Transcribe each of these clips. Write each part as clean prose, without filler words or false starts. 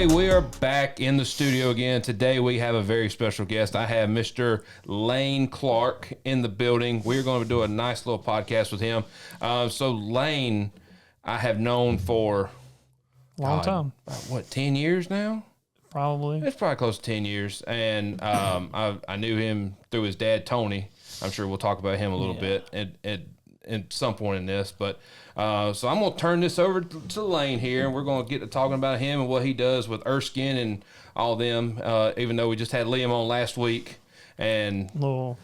Okay, we are back in the studio again. Today we have a very special guest. I have Mr. Lane Clark in the building. We're going to do a nice little podcast with him. So Lane, I have known for long time. What, 10 years now? Probably. It's probably close to 10 years. And I knew him through his dad, Tony. I'm sure we'll talk about him a little bit at some point in this. But so I'm going to turn this over to Lane here, and we're going to get to talking about him and what he does with Erskine and all them, even though we just had Liam on last week. And a little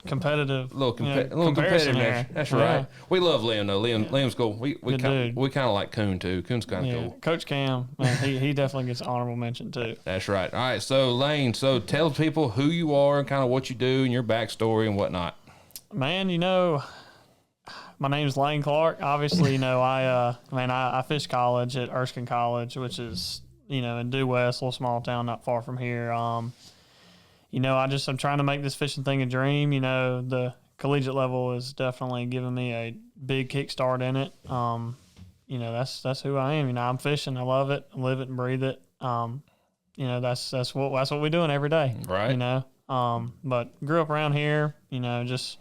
competitive. Little competitive match. That's right. Yeah. We love Liam though. Liam's cool. We kind of like Coon too. Coon's kind of cool. Coach Cam, man, he definitely gets honorable mention too. That's right. All right. So Lane, tell people who you are and kind of what you do and your backstory and whatnot. Man, my name's Lane Clark. Obviously, I fish college at Erskine College, which is in Due West, a little small town not far from here. I'm trying to make this fishing thing a dream. The collegiate level is definitely giving me a big kickstart in it. That's who I am. I'm fishing. I love it. I live it and breathe it. That's what we're doing every day. Right. But grew up around here, just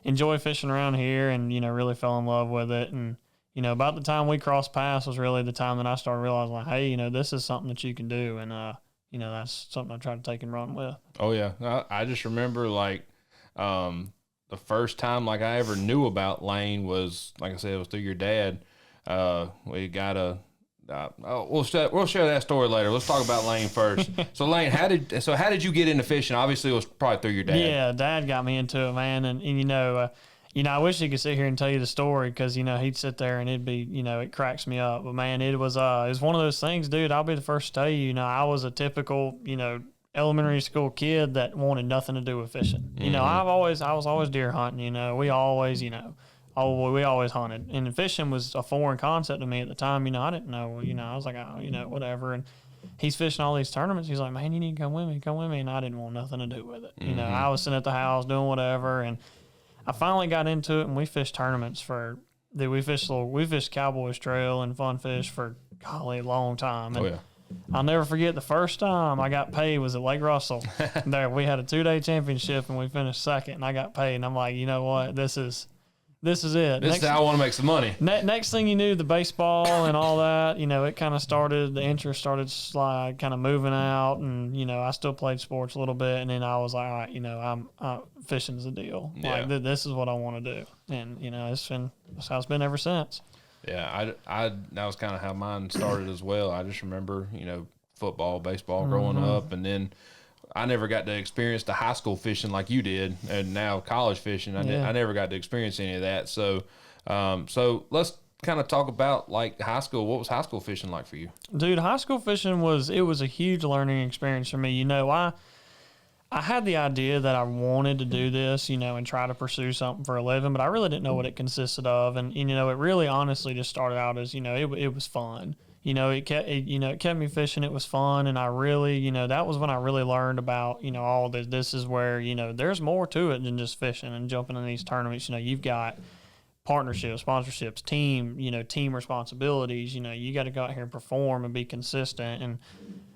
enjoy fishing around here and, really fell in love with it. And, about the time we crossed paths was really the time that I started realizing, like, hey, this is something that you can do. And, that's something I try to take and run with. Oh, yeah. I just remember, the first time, I ever knew about Lane was, like I said, it was through your dad. We got we'll share that story later. Let's talk about Lane first. So, Lane, how did you get into fishing? Obviously, it was probably through your dad. Yeah, Dad got me into it, man. And I wish he could sit here and tell you the story because, he'd sit there and it'd be, it cracks me up. But, man, it was one of those things, dude. I'll be the first to tell you, I was a typical, elementary school kid that wanted nothing to do with fishing. Mm-hmm. I was always deer hunting. We always, we always hunted. And fishing was a foreign concept to me at the time. I didn't know. I was like, whatever. And he's fishing all these tournaments. He's like, man, you need to come with me. And I didn't want nothing to do with it. Mm-hmm. I was sitting at the house doing whatever. And I finally got into it, and we fished tournaments we fished Cowboys Trail and Fun Fish for, golly, a long time. And I'll never forget the first time I got paid was at Lake Russell. There, we had a 2-day championship, and we finished second, and I got paid. And I'm like, you know what? This is it. This is how I want to make some money. Next thing you knew, the baseball and all that, it kind of started, the interest started slide, kind of moving out. And, I still played sports a little bit. And then I was like, all right, fishing's the deal. Yeah. Like, this is what I want to do. And, that's how it's been ever since. Yeah, that was kind of how mine started as well. I just remember, football, baseball growing up. And then I never got to experience the high school fishing like you did, and now college fishing. I never got to experience any of that. So, let's kind of talk about high school. What was high school fishing like for you? Dude, high school fishing was a huge learning experience for me. I had the idea that I wanted to do this, and try to pursue something for a living, but I really didn't know what it consisted of. And it really honestly just started out as, it was fun. It kept me fishing. It was fun. And I really, that was when I really learned about, all this. This is where, there's more to it than just fishing and jumping in these tournaments. You've got partnerships, sponsorships, team responsibilities. You got to go out here and perform and be consistent. And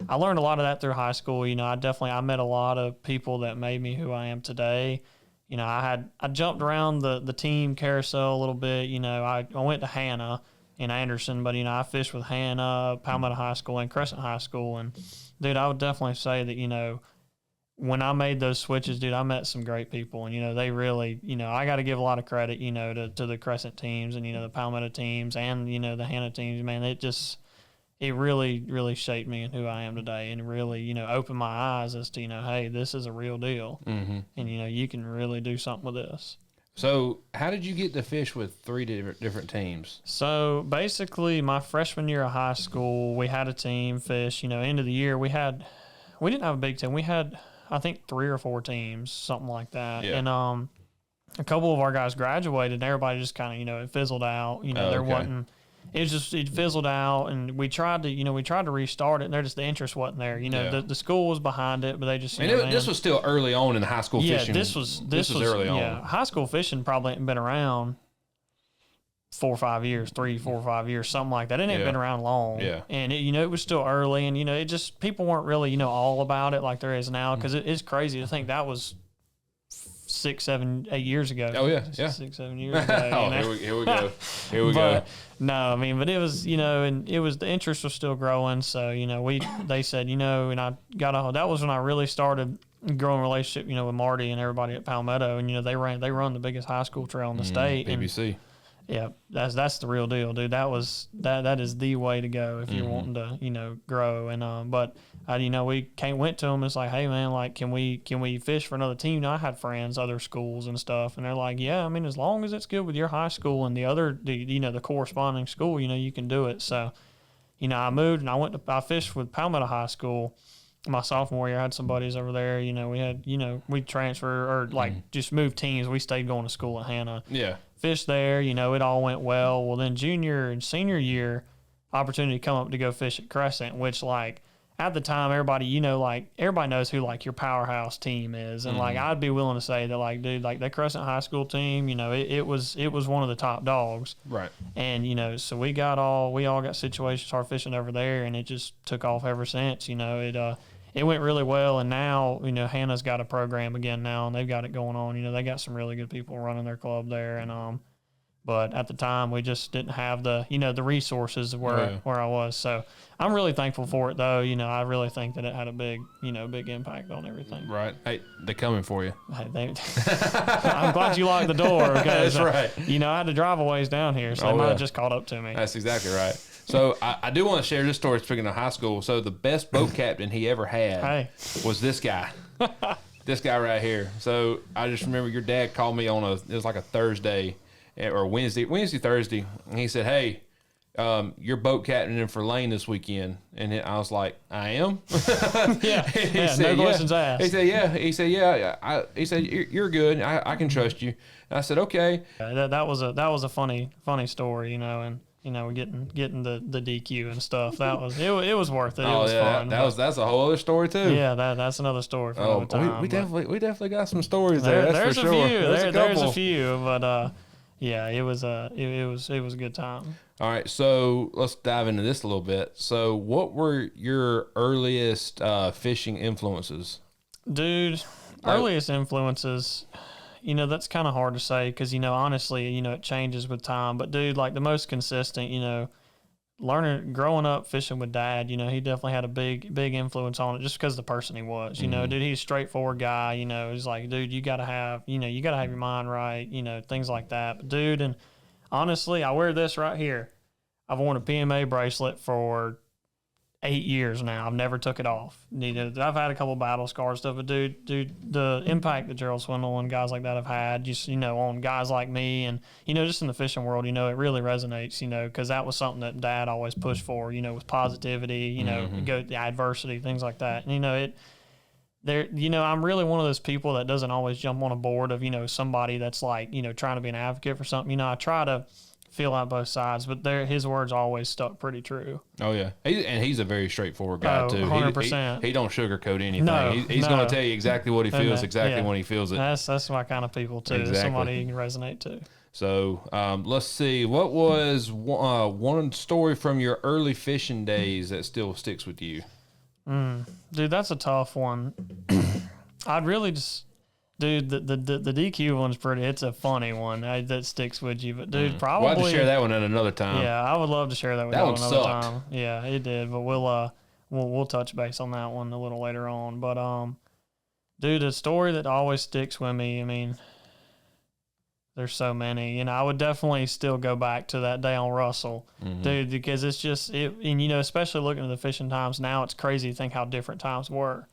I learned a lot of that through high school. I met a lot of people that made me who I am today. I jumped around the team carousel a little bit. I went to Hannah in Anderson, but I fished with Hannah, Palmetto High School, and Crescent High School. And dude, I would definitely say that when I made those switches, dude, I met some great people, and they really, I got to give a lot of credit, to the Crescent teams and the Palmetto teams and the Hannah teams. Man, it really, really shaped me in who I am today, and really, opened my eyes as to hey, this is a real deal, mm-hmm. and you can really do something with this. So how did you get to fish with 3 different teams? So basically my freshman year of high school, we had a team fish, end of the year. We didn't have a big team. We had, I think 3 or 4 teams, something like that. Yeah. And, a couple of our guys graduated and everybody just kind of, it fizzled out, there wasn't, it fizzled out, and we tried to restart it, and the interest wasn't there. The school was behind it, but they just. This was still early on in the high school fishing. This was early on. Yeah, high school fishing probably hadn't been around. 4 or 5 years, 3, 4 or 5 years, something like that. It ain't been around long. Yeah. And it was still early, and it just, people weren't really, all about it like there is now, because it's crazy to think that was 6, 7, 8 years ago. Oh yeah, yeah. 6, 7 years ago. Here we go. Here we go. No, I mean, but it was, and it was, the interest was still growing. So, they said, and I that was when I really started growing relationship, with Marty and everybody at Palmetto. And, they run the biggest high school trail in the state. BBC. And, yeah, that's the real deal, dude. That is the way to go if you're wanting to, grow. And but we went to them. It's like, hey man, like, can we fish for another team? I had friends, other schools and stuff, and they're like, yeah, I mean, as long as it's good with your high school and the corresponding school, you can do it. So, I moved and I fished with Palmetto High School. My sophomore year, I had some buddies over there. We had, we transferred or just moved teams. We stayed going to school at Hannah. Yeah. Fished there, it all went well. Well, then junior and senior year, opportunity to come up to go fish at Crescent, which, like, at the time, everybody, everybody knows who, like, your powerhouse team is. And, like, I'd be willing to say that, like, dude, like, that Crescent High School team, it was one of the top dogs. Right. And, so we all got situations, started fishing over there, and it just took off ever since. It went really well, and now, Hannah's got a program again now, and they've got it going on. They got some really good people running their club there, and but at the time, we just didn't have the, the resources where I was. So I'm really thankful for it, though. I really think that it had a big impact on everything. Right. Hey, they're coming for you. Hey, I'm glad you locked the door. Because, that's right. I had to drive a ways down here, so they might have just caught up to me. That's exactly right. So I do want to share this story, speaking of high school. So the best boat captain he ever had was this guy. This guy right here. So I just remember your dad called me it was like a Thursday or Wednesday, Thursday. And he said, hey, you're boat captaining for Lane this weekend. And I was like, I am? Yeah. No questions asked. He said, yeah. He said, yeah. He said, you're good. I can trust you. And I said, okay. That was a funny story, and we're getting the DQ and stuff. That was it was worth it. It was fun. That's a whole other story too. Yeah, that's another story for another time. We definitely got some stories there. That's for sure. There's a few, but yeah, it was a good time. All right, so let's dive into this a little bit. So, what were your earliest fishing influences? Dude, earliest influences. That's kind of hard to say because, honestly, it changes with time. But, dude, like the most consistent, growing up fishing with Dad, he definitely had a big influence on it just because of the person he was. Dude, he's a straightforward guy. He's like, dude, you got to have your mind right, things like that. But, dude, and honestly, I wear this right here. I've worn a PMA bracelet for 8 years now. I've never took it off. I've had a couple battle scars stuff, but dude, the impact that Gerald Swindle and guys like that have had, just on guys like me, and just in the fishing world, it really resonates, because that was something that Dad always pushed for, with positivity, go the adversity, things like that. And I'm really one of those people that doesn't always jump on a board of somebody that's like trying to be an advocate for something. I try to feel out both sides, but his words always stuck pretty true. Oh yeah, he's a very straightforward guy too. 100%. He don't sugarcoat anything. No, he's going to tell you exactly what he feels, when he feels it. That's my kind of people too. Exactly. Somebody you can resonate to. So let's see. What was one story from your early fishing days that still sticks with you? Dude, that's a tough one. I'd really just. Dude, the DQ one's it's a funny one that sticks with you. But dude, probably we'll have to share that one at another time. Yeah, I would love to share that with you another time. Yeah, it did, but we'll touch base on that one a little later on. But dude, a story that always sticks with me. I mean, there's so many, I would definitely still go back to that day on Russell, dude, because it's just and especially looking at the fishing times now, it's crazy to think how different times were.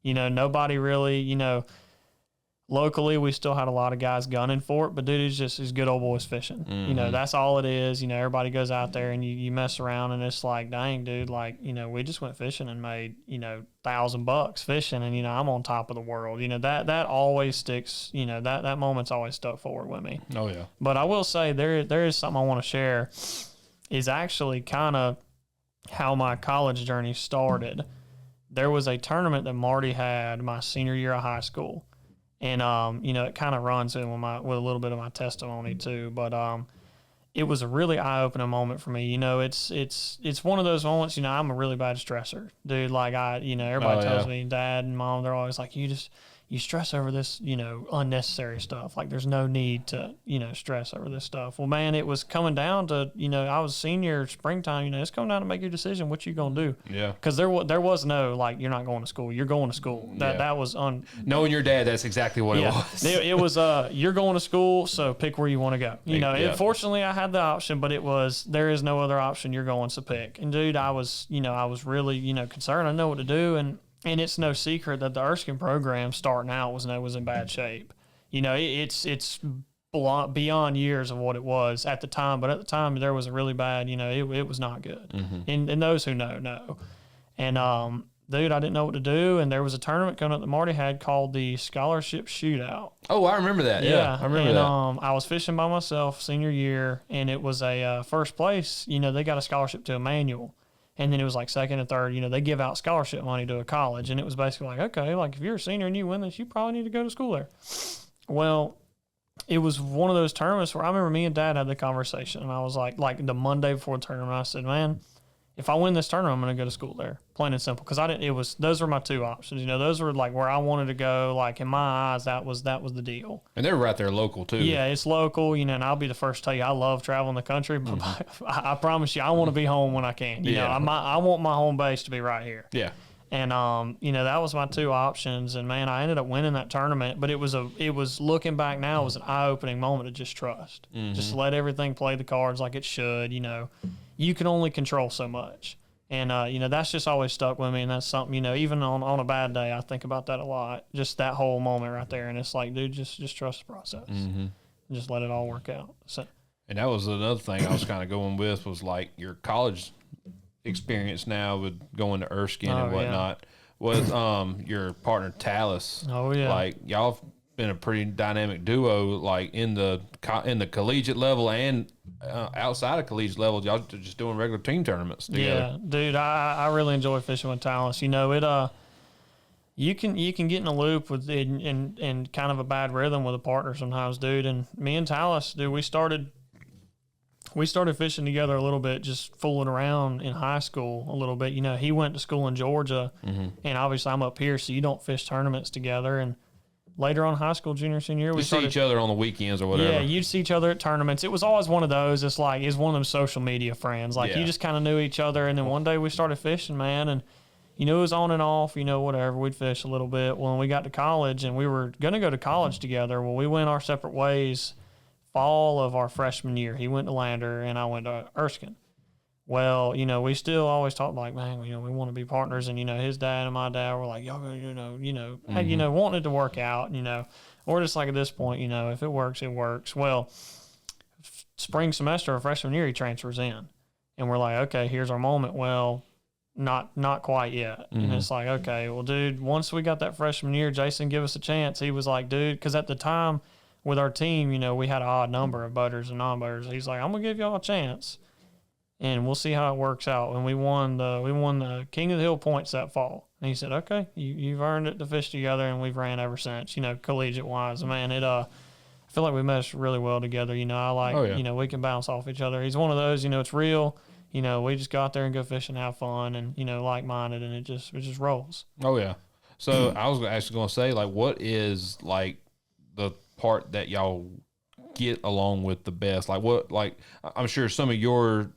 Nobody really, locally, we still had a lot of guys gunning for it, but dude, it's just good old boys fishing. That's all it is. Everybody goes out there and you mess around and it's like, dang, dude, like, we just went fishing and made, $1,000 fishing and, I'm on top of the world. That always sticks, that moment's always stuck forward with me. Oh, yeah. But I will say there is something I want to share is actually kind of how my college journey started. There was a tournament that Marty had my senior year of high school. And, it kind of runs in with a little bit of my testimony too. But it was a really eye-opening moment for me. You know, it's one of those moments, you know, I'm a really bad stressor, dude. Like everybody tells me, dad and mom, they're always like, you stress over this, you know, unnecessary stuff. Like there's no need to, you know, stress over this stuff. Well, man, it was coming down to, you know, I was senior springtime, you know, it's coming down to make your decision. What you going to do? Yeah. Cause there was no, like, you're not going to school. You're going to school. That was knowing your dad, that's exactly what it was. It was, you're going to school. So pick where you want to go. You know, fortunately I had the option, but there is no other option. You're going to pick. And dude, I was really, you know, concerned. I know what to do. And it's no secret that the Erskine program starting out was in bad shape. You know, it's beyond years of what it was at the time. But at the time, there was a really bad, you know, it was not good. Mm-hmm. And those who know. And, dude, I didn't know what to do. And there was a tournament coming up that Marty had called the Scholarship Shootout. Oh, I remember that. Yeah, I remember that. I was fishing by myself senior year, and it was a first place. You know, they got a scholarship to Emmanuel. And then it was like second and third, you know, they give out scholarship money to a college. And it was basically like, okay, like if you're a senior and you win this, you probably need to go to school there. Well, it was one of those tournaments where I remember me and Dad had the conversation. And I was like the Monday before the tournament, I said, man, if I win this tournament, I'm going to go to school there. Plain and simple. Because those were my two options. You know, those were like where I wanted to go. Like in my eyes, that was the deal. And they're right there local too. Yeah, it's local, you know, and I'll be the first to tell you, I love traveling the country, but I promise you, I want to be home when I can. You know, I want my home base to be right here. Yeah. And, you know, that was my two options. And man, I ended up winning that tournament, but it was looking back now, it was an eye-opening moment to just trust. Mm-hmm. Just let everything play the cards like it should. You know, you can only control so much. And, you know, that's just always stuck with me. And that's something, you know, even on a bad day, I think about that a lot. Just that whole moment right there. And it's like, dude, just trust the process. Mm-hmm. Just let it all work out. So. And that was another thing I was kind of going with was like your college experience now with going to Erskine and whatnot with your partner Talus. Oh, yeah. Like, y'all have been a pretty dynamic duo, like in the collegiate level and outside of collegiate level. Y'all just doing regular team tournaments together. Yeah, dude, I really enjoy fishing with Talus. You know, you can get in a loop with it and kind of a bad rhythm with a partner sometimes, dude. And me and Talus, dude, we started fishing together a little bit, just fooling around in high school a little bit. You know, he went to school in Georgia, and obviously I'm up here, so you don't fish tournaments together. And later on, high school, junior, senior year, we see each other on the weekends or whatever. Yeah, you'd see each other at tournaments. It was always one of those. It's like, it's one of them social media friends. Like, you just kind of knew each other. And then one day we started fishing, man, and, you know, it was on and off, you know, whatever. We'd fish a little bit. When we got to college, and we were going to go to college together, well, we went our separate ways fall of our freshman year. He went to Lander, and I went to Erskine. Well, you know, we still always talk like, man, you know, we want to be partners. And, you know, his dad and my dad were like, y'all, wanting it to work out, you know. Or just like at this point, you know, if it works, it works. Well, spring semester of freshman year, he transfers in. And we're like, okay, here's our moment. Well, not quite yet. Mm-hmm. And it's like, okay, well, dude, once we got that freshman year, Jason give us a chance. He was like, dude, because at the time with our team, you know, we had an odd number of boaters and non-boaters. He's like, I'm going to give y'all a chance. And we'll see how it works out. And we won the King of the Hill points that fall. And he said, okay, you've earned it to fish together, and we've ran ever since, you know, collegiate-wise. Man, I feel like we meshed really well together. You know, I like, you know, we can bounce off each other. He's one of those, you know, it's real. You know, we just go out there and go fish and have fun and, you know, like-minded, and it just rolls. Oh, yeah. So I was actually going to say, like, what is, like, the part that y'all get along with the best? Like, what, like, I'm sure some of your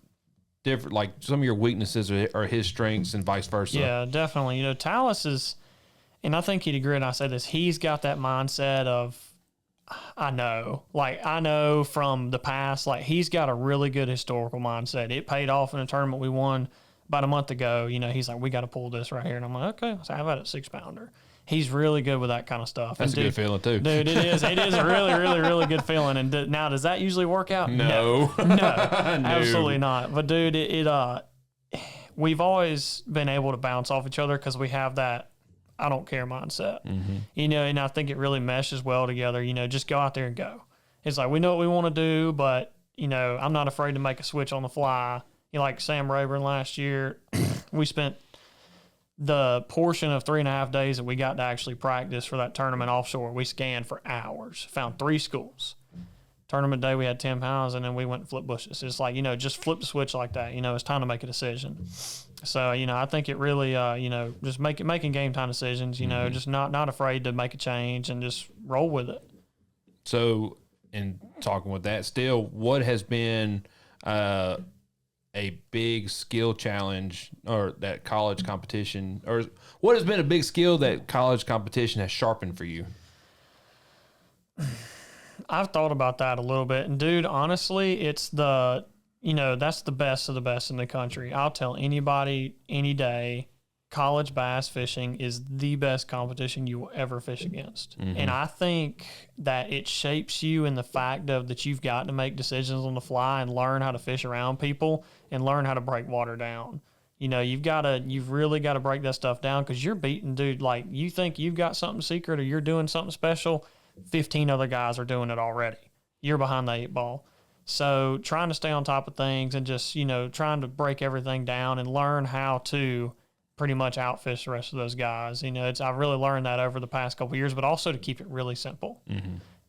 different, like some of your weaknesses are his strengths and vice versa. Yeah, definitely. You know, Talus is, and I think he'd agree, and I say this, he's got that mindset of, I know from the past, like he's got a really good historical mindset. It paid off in a tournament we won about a month ago. You know, he's like, we got to pull this right here. And I'm like, okay, so how about a 6-pounder? He's really good with that kind of stuff. That's a good feeling too. Dude, it is. It is a really, really, really good feeling. And now, does that usually work out? No. No, absolutely not. But dude, we've always been able to bounce off each other because we have that I don't care mindset. Mm-hmm. You know, and I think it really meshes well together. You know, just go out there and go. It's like, we know what we want to do, but, you know, I'm not afraid to make a switch on the fly. You know, like Sam Rayburn last year, we spent the portion of 3.5 days that we got to actually practice for that tournament offshore. We scanned for hours, found 3 schools. tournament day we had 10 pounds, and then we went and flipped bushes. It's like, just flip the switch like that. It's time to make a decision. So, I think it really, just making game time decisions, just not afraid to make a change and just roll with it. So, in talking with that still, what has been a big skill challenge or that college competition, or what has been a big skill that college competition has sharpened for you? I've thought about that a little bit. And, dude, honestly, it's that's the best of the best in the country. I'll tell anybody any day, college bass fishing is the best competition you will ever fish against. Mm-hmm. And I think that it shapes you in the fact of that you've got to make decisions on the fly and learn how to fish around people and learn how to break water down. You've really got to break that stuff down, because you're beating, dude. Like, you think you've got something secret or you're doing something special, 15 other guys are doing it already. You're behind the 8 ball. So trying to stay on top of things and just, trying to break everything down and learn how to pretty much outfish the rest of those guys. I've really learned that over the past couple of years, but also to keep it really simple,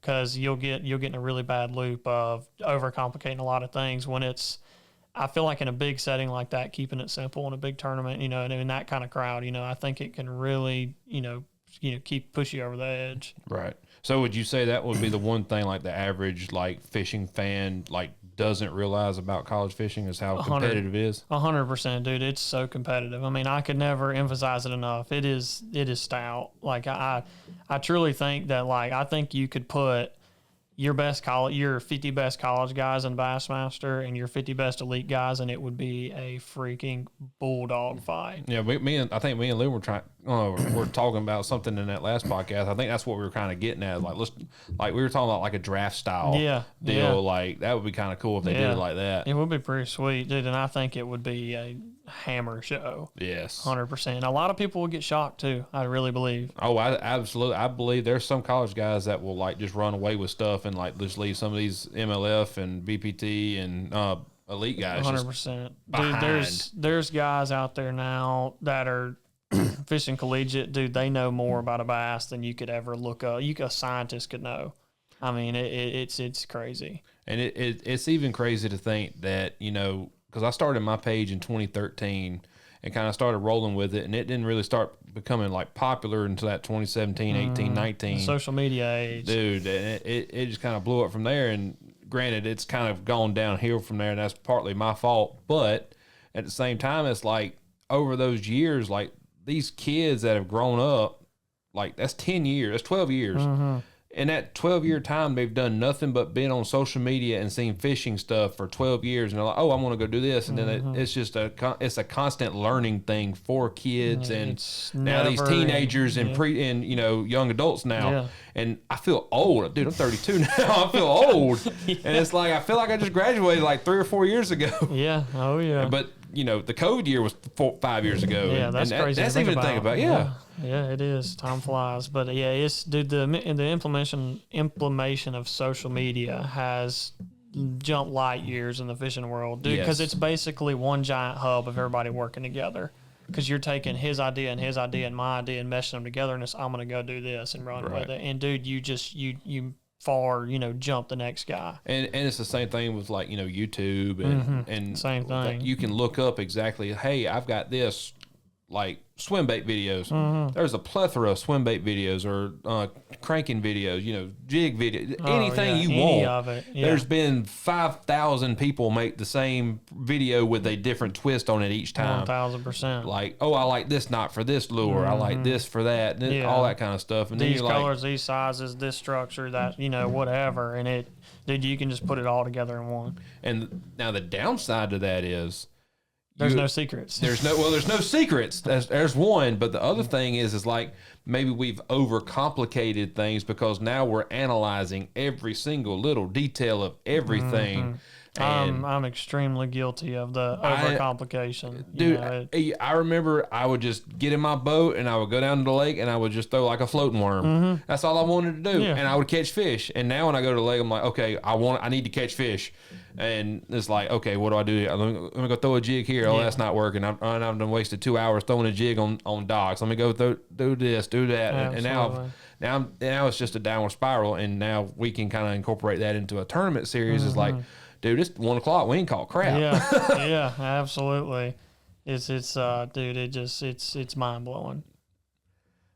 because you'll get in a really bad loop of overcomplicating a lot of things when I feel like in a big setting like that, keeping it simple in a big tournament, and in that kind of crowd, I think it can really, push you over the edge. Right. So would you say that would be the one thing like the average like fishing fan like doesn't realize about college fishing is how competitive it is? 100%, dude. It's so competitive. I mean, I could never emphasize it enough. It is stout. Like I truly think that, like, I think you could put your 50 best college guys in Bassmaster and your 50 best elite guys, and it would be a freaking bulldog fight. Yeah, I think me and Lou were talking about something in that last podcast. I think that's what we were kind of getting at. Like we were talking about like a draft style deal. Yeah. Like that would be kind of cool if they did it like that. It would be pretty sweet, dude. And I think it would be a hammer show. Yes, 100%. A lot of people will get shocked too. I really believe. Oh, I absolutely. I believe there's some college guys that will like just run away with stuff and like just leave some of these MLF and BPT and elite guys. 100%. Dude, there's guys out there now that are fishing collegiate. Dude, they know more about a bass than you could ever look up. A scientist could know. I mean, it's crazy. And it's even crazy to think that, because I started my page in 2013 and kind of started rolling with it, and it didn't really start becoming like popular until that 2017, 18, 19. Social media age. Dude, and it just kind of blew up from there. And granted, it's kind of gone downhill from there, and that's partly my fault. But at the same time, it's like over those years, like these kids that have grown up, like that's 10 years, that's 12 years. Mm-hmm. In that 12-year time, they've done nothing but been on social media and seen fishing stuff for 12 years. And they're like, oh, I want to go do this. And then it's just it's a constant learning thing for kids. And now these teenagers and young adults now. Yeah. And I feel old. Dude, I'm 32 now. I feel old. Yeah. And it's like, I feel like I just graduated like 3 or 4 years ago. Yeah. Oh, yeah. But, the COVID year was 5 years ago. Yeah, that's crazy. That's even to think about. Yeah. Yeah, it is. Time flies. But yeah, it's, dude, the implementation of social media has jumped light years in the fishing world, dude, because it's basically one giant hub of everybody working together. Because you're taking his idea and my idea and meshing them together, and it's, I'm going to go do this and run with it. And dude, you far, jump the next guy. And it's the same thing with like, YouTube and same thing. Like you can look up exactly, hey, I've got this like swim bait videos. Mm-hmm. There's a plethora of swim bait videos or cranking videos, jig videos, anything you want. Of it. Yeah. There's been 5,000 people make the same video with a different twist on it each time. 1,000%. Like, oh, I like this knot for this lure. I like this for that. And all that kind of stuff. And these then colors, these sizes, this structure, that, whatever. And dude, you can just put it all together in one. And now the downside to that is, there's no secrets. There's no secrets. There's one, but the other thing is like maybe we've overcomplicated things because now we're analyzing every single little detail of everything. And I'm extremely guilty of the overcomplication. Dude, I remember I would just get in my boat and I would go down to the lake and I would just throw like a floating worm. Mm-hmm. That's all I wanted to do. Yeah. And I would catch fish. And now when I go to the lake, I'm like, okay, I need to catch fish. And it's like, okay, what do I do? Let me go throw a jig here. Oh, that's not working. I've done wasted 2 hours throwing a jig on docks. Let me go do this, do that. And now it's just a downward spiral. And now we can kind of incorporate that into a tournament series. It's like, dude, it's 1 o'clock. We ain't caught crap. Yeah, absolutely. It's mind blowing.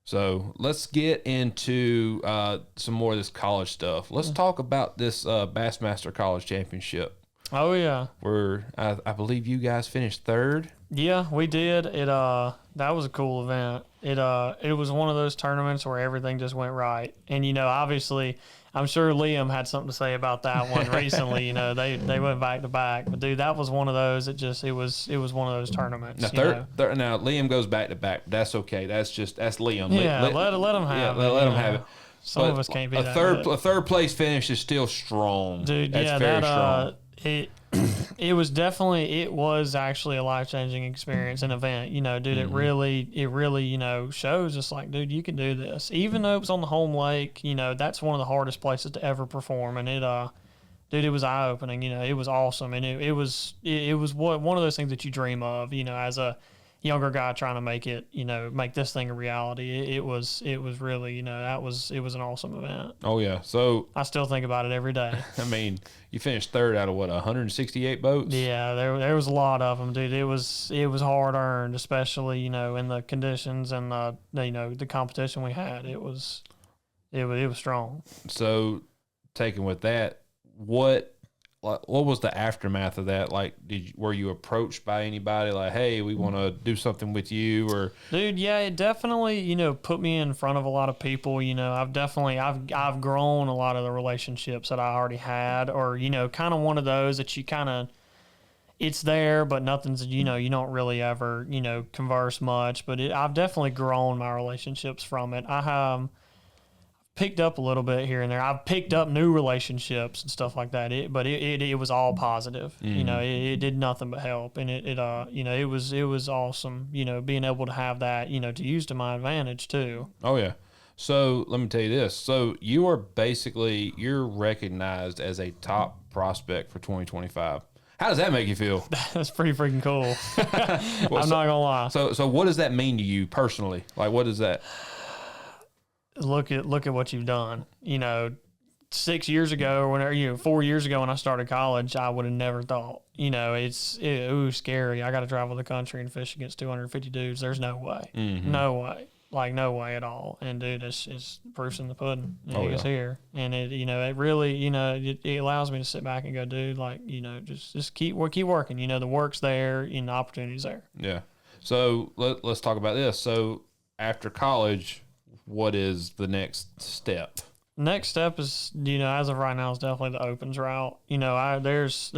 So let's get into some more of this college stuff. Let's talk about this Bassmaster College Championship. Oh yeah, where I believe you guys finished third. Yeah, we did. That was a cool event. It was one of those tournaments where everything just went right. And obviously, I'm sure Liam had something to say about that one recently. They went back to back. But dude, that was one of those. It was one of those tournaments. Now, now Liam goes back to back. But that's okay. That's Liam. Yeah, let him have it. Let him have it. Some of us can't be that good. A third place finish is still strong. Dude, that's very strong. It was actually a life-changing experience, an event, dude, it really, shows us like, dude, you can do this. Even though it was on the home lake, that's one of the hardest places to ever perform. And dude, it was eye-opening, it was awesome. And it was one of those things that you dream of, as a younger guy trying to make it, make this thing a reality. It was really, it was an awesome event. Oh yeah. So I still think about it every day. I mean, you finished third out of 168 boats? Yeah, there was a lot of them, dude. It was hard earned, especially, in the conditions and the competition we had. It was strong. So taken with that, what was the aftermath of that? Like, were you approached by anybody like, hey, we want to do something with you? Or dude, yeah, it definitely put me in front of a lot of people. I've grown a lot of the relationships that I already had, or kind of one of those that you kind of, it's there, but nothing's, you don't really ever converse much. But I've definitely grown my relationships from it. I picked up a little bit here and there. I've picked up new relationships and stuff like that. But it was all positive. Mm-hmm. It did nothing but help, and it was awesome. Being able to have that, to use to my advantage too. Oh yeah. So let me tell you this. So you're recognized as a top prospect for 2025. How does that make you feel? That's pretty freaking cool. I'm not gonna lie. So what does that mean to you personally? Like, what is that? Look at what you've done. 6 years ago, or 4 years ago when I started college, I would have never thought. It's scary. I got to travel the country and fish against 250 dudes. There's no way. Mm-hmm. No way. Like, no way at all. And dude, it's proof's in the pudding. It's here, and it really, it allows me to sit back and go, dude, like, just keep working. The work's there, and the opportunity's there. Yeah. So let's talk about this. So after college, what is the next step? Next step is, as of right now, is definitely the opens route. There's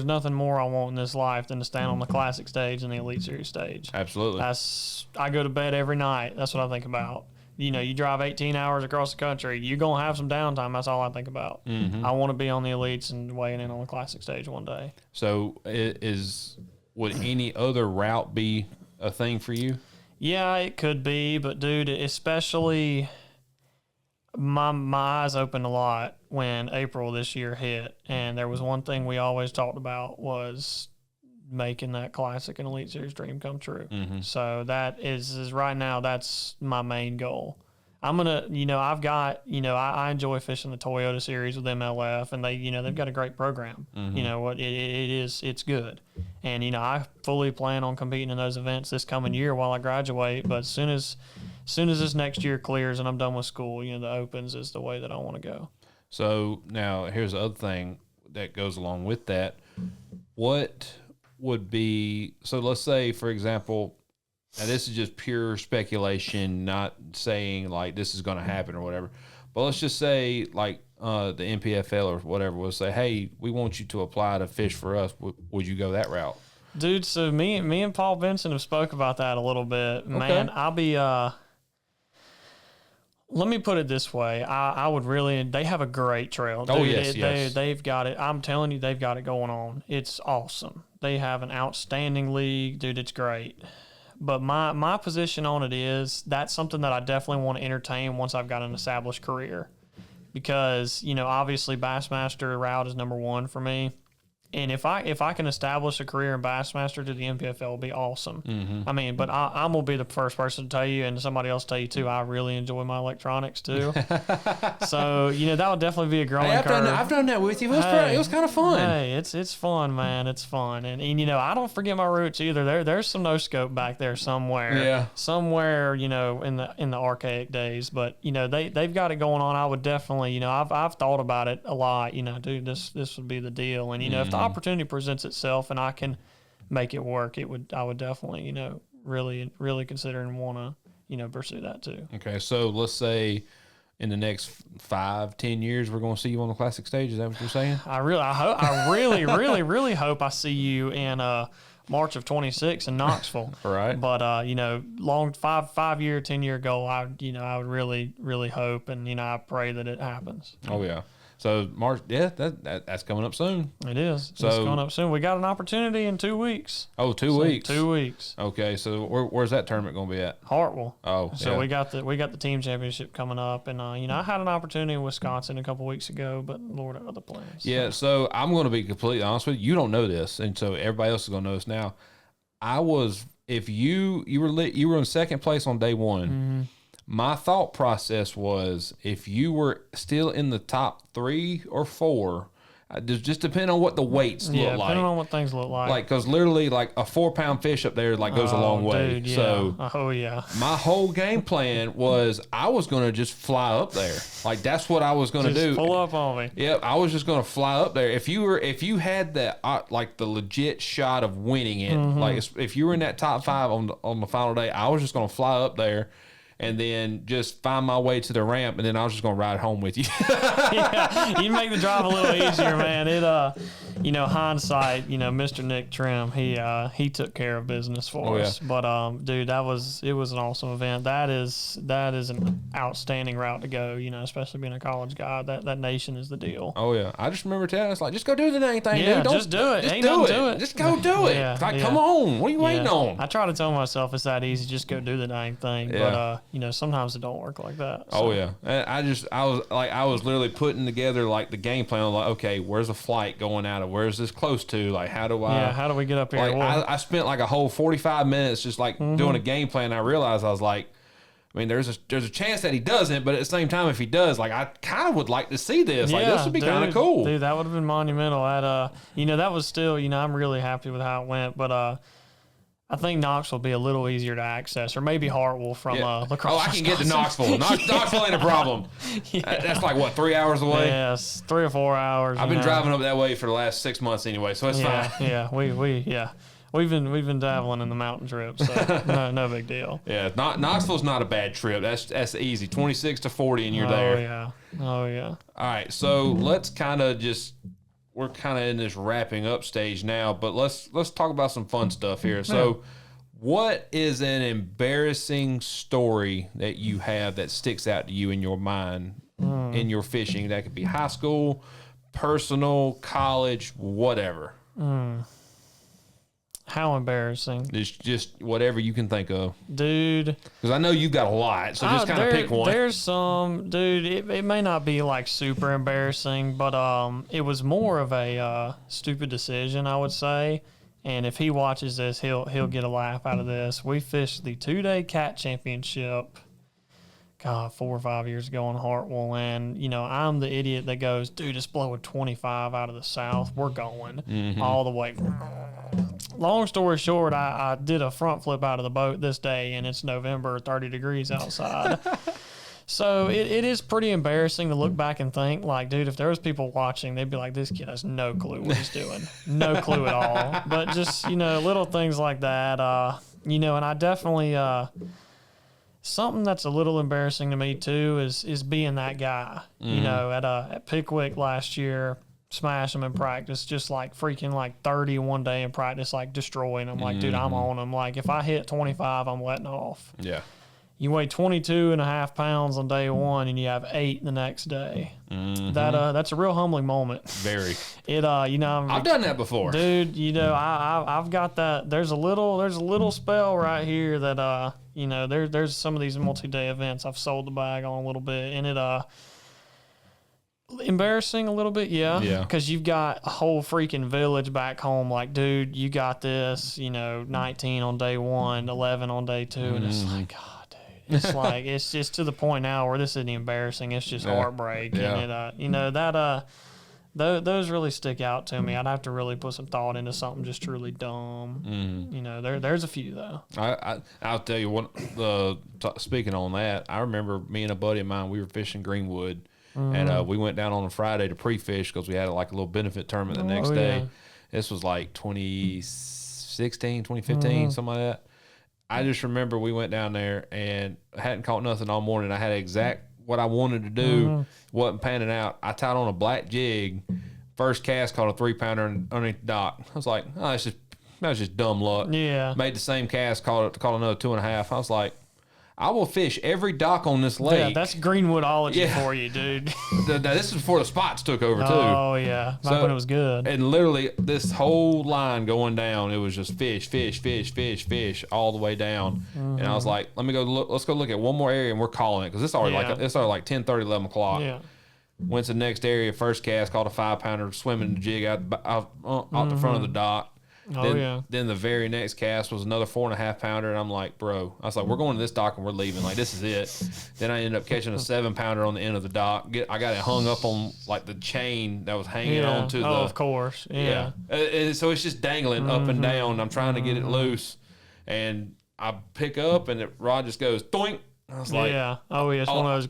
nothing more I want in this life than to stand on the classic stage and the Elite Series stage. Absolutely. I go to bed every night. That's what I think about. You drive 18 hours across the country. You're going to have some downtime. That's all I think about. Mm-hmm. I want to be on the Elites and weighing in on the classic stage one day. So would any other route be a thing for you? Yeah, it could be, but dude, especially my eyes opened a lot when April this year hit, and there was one thing we always talked about was making that classic and Elite Series dream come true. Mm-hmm. So that is right now, that's my main goal. I'm gonna, I've got, I enjoy fishing the Toyota Series with MLF, and they've got a great program. Mm-hmm. It's good, and I fully plan on competing in those events this coming year while I graduate. But as soon as this next year clears and I'm done with school, the opens is the way that I want to go. So now here's the other thing that goes along with that. What would be, so let's say, for example, now this is just pure speculation, not saying like this is going to happen or whatever, but let's just say like the NPFL or whatever will say, hey, we want you to apply to fish for us. Would you go that route? Dude, so me and Paul Benson have spoke about that a little bit. Man, I'll be let me put it this way. I would really, they have a great trail. Dude, yes. They've got it. I'm telling you, they've got it going on. It's awesome. They have an outstanding league. Dude, it's great. But my position on it is that's something that I definitely want to entertain once I've got an established career. Because, obviously Bassmaster route is number one for me. And if I can establish a career in Bassmaster to the NPFL, it'll be awesome. I mean, but I'm gonna be the first person to tell you, and somebody else tell you too. I really enjoy my electronics too. So that would definitely be a growing curve. I've done that with you. It was kind of fun. Hey, it's fun, man. It's fun, and I don't forget my roots either. There's some no scope back there somewhere. Yeah. Somewhere in the archaic days, but they've got it going on. I would definitely I've thought about it a lot. Dude, this would be the deal, and if the opportunity presents itself and I can make it work, I would definitely really consider and want to pursue that too. Okay, so let's say in the next 5-10 years we're going to see you on the classic stage. Is that what you're saying? I really hope I see you in March of 26 in Knoxville. Right. But long 5-year 10-year goal, I would really hope, and I pray that it happens. Oh yeah. So March, yeah, that's coming up soon. It is. So, it's coming up soon. We got an opportunity in 2 weeks. Oh, 2 weeks. 2 weeks. Okay, so where's that tournament going to be at? Hartwell. Oh, so yeah. we got the team championship coming up, and I had an opportunity in Wisconsin a couple weeks ago, but Lord had other plans. Yeah. So I'm going to be completely honest with you. You don't know this, and so everybody else is going to know this now. If you were in second place on day one. Mm-hmm. My thought process was if you were still in the top 3 or 4, just depending on what the weights look like. Depending on what things look like. Like, because literally, like a 4-pound fish up there goes a long way. Dude, yeah. So, my whole game plan was I was going to just fly up there. Like, that's what I was going to do. Pull up on me. Yeah, I was just going to fly up there. If you had that the legit shot of winning it, like if you were in that top 5 on the final day, I was just going to fly up there and then just find my way to the ramp, and then I was just going to ride home with you. Yeah, you make the drive a little easier, man. It, hindsight, Mr. Nick Trim, he took care of business for us. Yeah. But, dude, it was an awesome event. That is an outstanding route to go, especially being a college guy. That nation is the deal. Oh, yeah. I just remember telling us, just go do the dang thing, dude. Just do it. Just Ain't do nothing it. to it. Just go do it. Yeah, come on. What are you waiting on? I try to tell myself it's that easy. Just go do the dang thing. Yeah. But, sometimes it don't work like that. So. Oh, yeah. And I was literally putting together, the game plan. Okay, where's the flight going out of? Where's this close to? How do how do we get up here? I spent a whole 45 minutes just doing a game plan. I realized I was there's a chance that he doesn't, but at the same time, if he does, I kind of would like to see this. This would be kind of cool. Dude, that would have been monumental. That was still, I'm really happy with how it went, but I think Knoxville will be a little easier to access, or maybe Hartwell from Lacrosse. Oh, I can get to Knoxville. Knoxville ain't a problem. That's 3 hours away? Yes, 3 or 4 hours. I've been driving up that way for the last 6 months anyway, so it's fine. Yeah, we've been dabbling in the mountain trip, so no big deal. Yeah, Knoxville's not a bad trip. That's easy. 26 to 40, and you're there. Oh yeah. All right, so let's we're kind of in this wrapping up stage now, but let's talk about some fun stuff here. So, what is an embarrassing story that you have that sticks out to you in your mind in your fishing? That could be high school, personal, college, whatever. How embarrassing. It's just whatever you can think of. Dude. Because I know you've got a lot, so just kind of pick one. There's some, dude, it may not be super embarrassing, but it was more of a stupid decision, I would say. And if he watches this, he'll get a laugh out of this. We fished the 2-day cat championship, 4 or 5 years ago in Hartwell, and I'm the idiot that goes, dude, it's blowing 25 out of the south. We're going all the way. Long story short, I did a front flip out of the boat this day, and it's November, 30 degrees outside. So it is pretty embarrassing to look back and think, dude, if there was people watching, they'd be like, this kid has no clue what he's doing. No clue at all. But just, little things like that, and I definitely... something that's a little embarrassing to me too is being that guy. At Pickwick last year, smash them in practice, just freaking 30 one day in practice, destroying them. Dude, I'm on them. If I hit 25, I'm letting off. Yeah. You weigh 22.5 pounds on day one, and you have 8 the next day. That's a real humbling moment. Very. I've done that before, dude. I've got that. There's a little spell right here that there's some of these multi-day events I've sold the bag on a little bit, and Embarrassing a little bit, yeah. Yeah. Because you've got a whole freaking village back home. Like, dude, you got this. 19 on day 1, 11 on day 2, and it's like, God, dude, it's like it's just to the point now where this isn't embarrassing. It's just heartbreak, and those really stick out to me. I'd have to really put some thought into something just truly dumb. There's a few though. I'll tell you what. Speaking on that, I remember me and a buddy of mine. We were fishing Greenwood. And we went down on a Friday to pre-fish because we had like a little benefit tournament the next day. This was like 2016, 2015, something like that. I just remember we went down there and hadn't caught nothing all morning. I had exact what I wanted to do. Wasn't panning out. I tied on a black jig. First cast caught a 3-pounder underneath the dock. I was like, oh, that was just dumb luck. Yeah. Made the same cast, caught another 2.5. I was like, I will fish every dock on this lake. Yeah, that's Greenwoodology for you, dude. This is before the spots took over, too. Oh, yeah. Back when it was good. And literally, this whole line going down, it was just fish, all the way down. And I was like, let's go look at one more area, and we're calling it. Because it's already like 10:30, 11 o'clock. Yeah. Went to the next area, first cast, caught a 5-pounder, swimming the jig out the front of the dock. Then the very next cast was another 4.5-pounder, and I'm like, bro, I was like, we're going to this dock and we're leaving. Like, this is it. Then I ended up catching a 7-pounder on the end of the dock. I got it hung up on like the chain that was hanging on to the. Oh, of course. Yeah. So it's just dangling up and down. I'm trying to get it loose, and I pick up, and the rod just goes doink. I was like, it's one of those.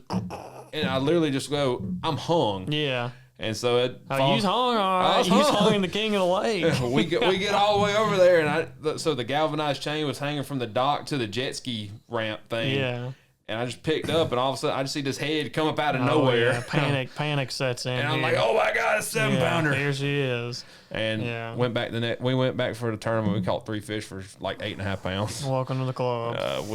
And I literally just go, I'm hung. Yeah. And so it. He's hung, all right. He's hung the king of the lake. we get all the way over there, and so the galvanized chain was hanging from the dock to the jet ski ramp thing. Yeah. And I just picked up, and all of a sudden I just see this head come up out of nowhere. Yeah. Panic sets in. And I'm like, oh my God, it's 7-pounder. Here she is. And went back we went back for the tournament. We caught 3 fish for like 8.5 pounds. Welcome to the club.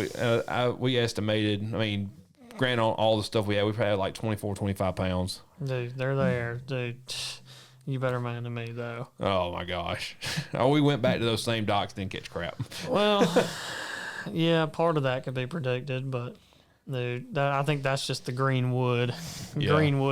We estimated. I mean, granted, on all the stuff we probably had like 24, 25 pounds. Dude, they're there. Dude, you better man than me, though. Oh, my gosh. We went back to those same docks, didn't catch crap. Well, yeah, part of that could be predicted, but, dude, I think that's just the Greenwood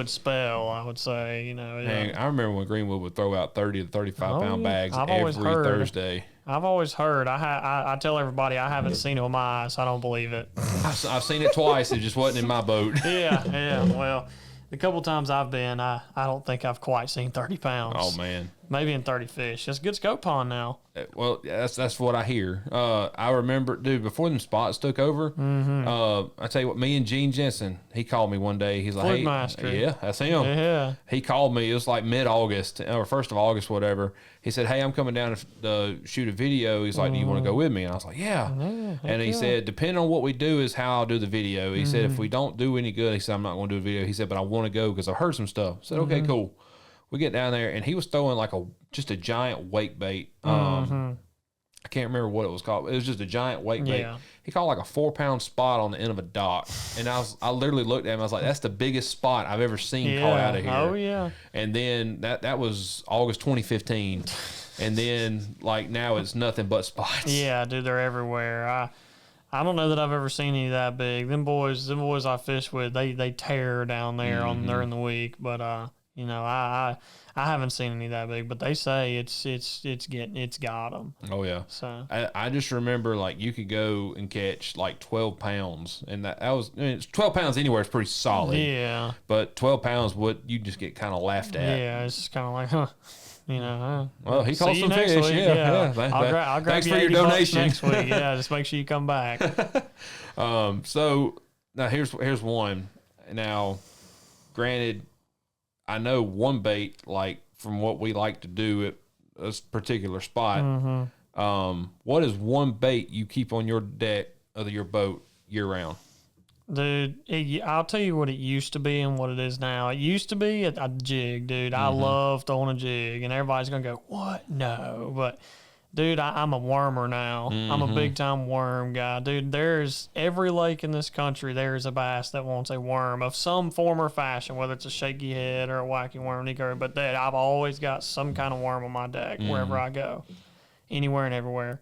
spell, I would say. I remember when Greenwood would throw out 30 to 35-pound bags every Thursday. I've always heard. I tell everybody I haven't seen it with my eyes. I don't believe it. I've seen it twice. It just wasn't in my boat. Yeah. Well, the couple times I've been, I don't think I've quite seen 30 pounds. Oh, man. Maybe in 30 fish. It's a good scope pond now. Well, that's what I hear. I remember, dude, before them spots took over, I tell you what, me and Gene Jensen, he called me one day. He's like, hey, yeah, that's him. Yeah. He called me. It was like mid-August or 1st of August, whatever. He said, hey, I'm coming down to shoot a video. He's like, do you want to go with me? And I was like, yeah. And he said, depending on what we do is how I'll do the video. He said, if we don't do any good, he said, I'm not going to do a video. He said, but I want to go because I've heard some stuff. I said, okay, cool. We get down there, and he was throwing like just a giant wake bait. I can't remember what it was called. It was just a giant wake bait. He caught like a 4-pound spot on the end of a dock, and I literally looked at him. I was like, "That's the biggest spot I've ever seen caught out of here." Oh yeah. And then that was August 2015, and then like now it's nothing but spots. Yeah, dude, they're everywhere. I don't know that I've ever seen any that big. Them boys I fish with, they tear down there during the week, but I haven't seen any that big, but they say it's got them. Oh yeah. So I just remember like you could go and catch like 12 pounds, and that was 12 pounds anywhere is pretty solid. Yeah. But 12 pounds, you just get kind of laughed at. Yeah, it's just kind of like, huh. Well, he caught some fish. Week. Yeah. I'll grab Thanks you for your donation next week. Yeah, just make sure you come back. So now here's one. Now, granted, I know one bait, like from what we like to do at a particular spot. What is one bait you keep on your deck of your boat year round? Dude, I'll tell you what it used to be and what it is now. It used to be a jig, dude. I love throwing a jig, and everybody's going to go, what? No. But, dude, I'm a wormer now. I'm a big-time worm guy. Dude, there's every lake in this country, there's a bass that wants a worm of some form or fashion, whether it's a shaky head or a wacky worm, but I've always got some kind of worm on my deck wherever I go, anywhere and everywhere.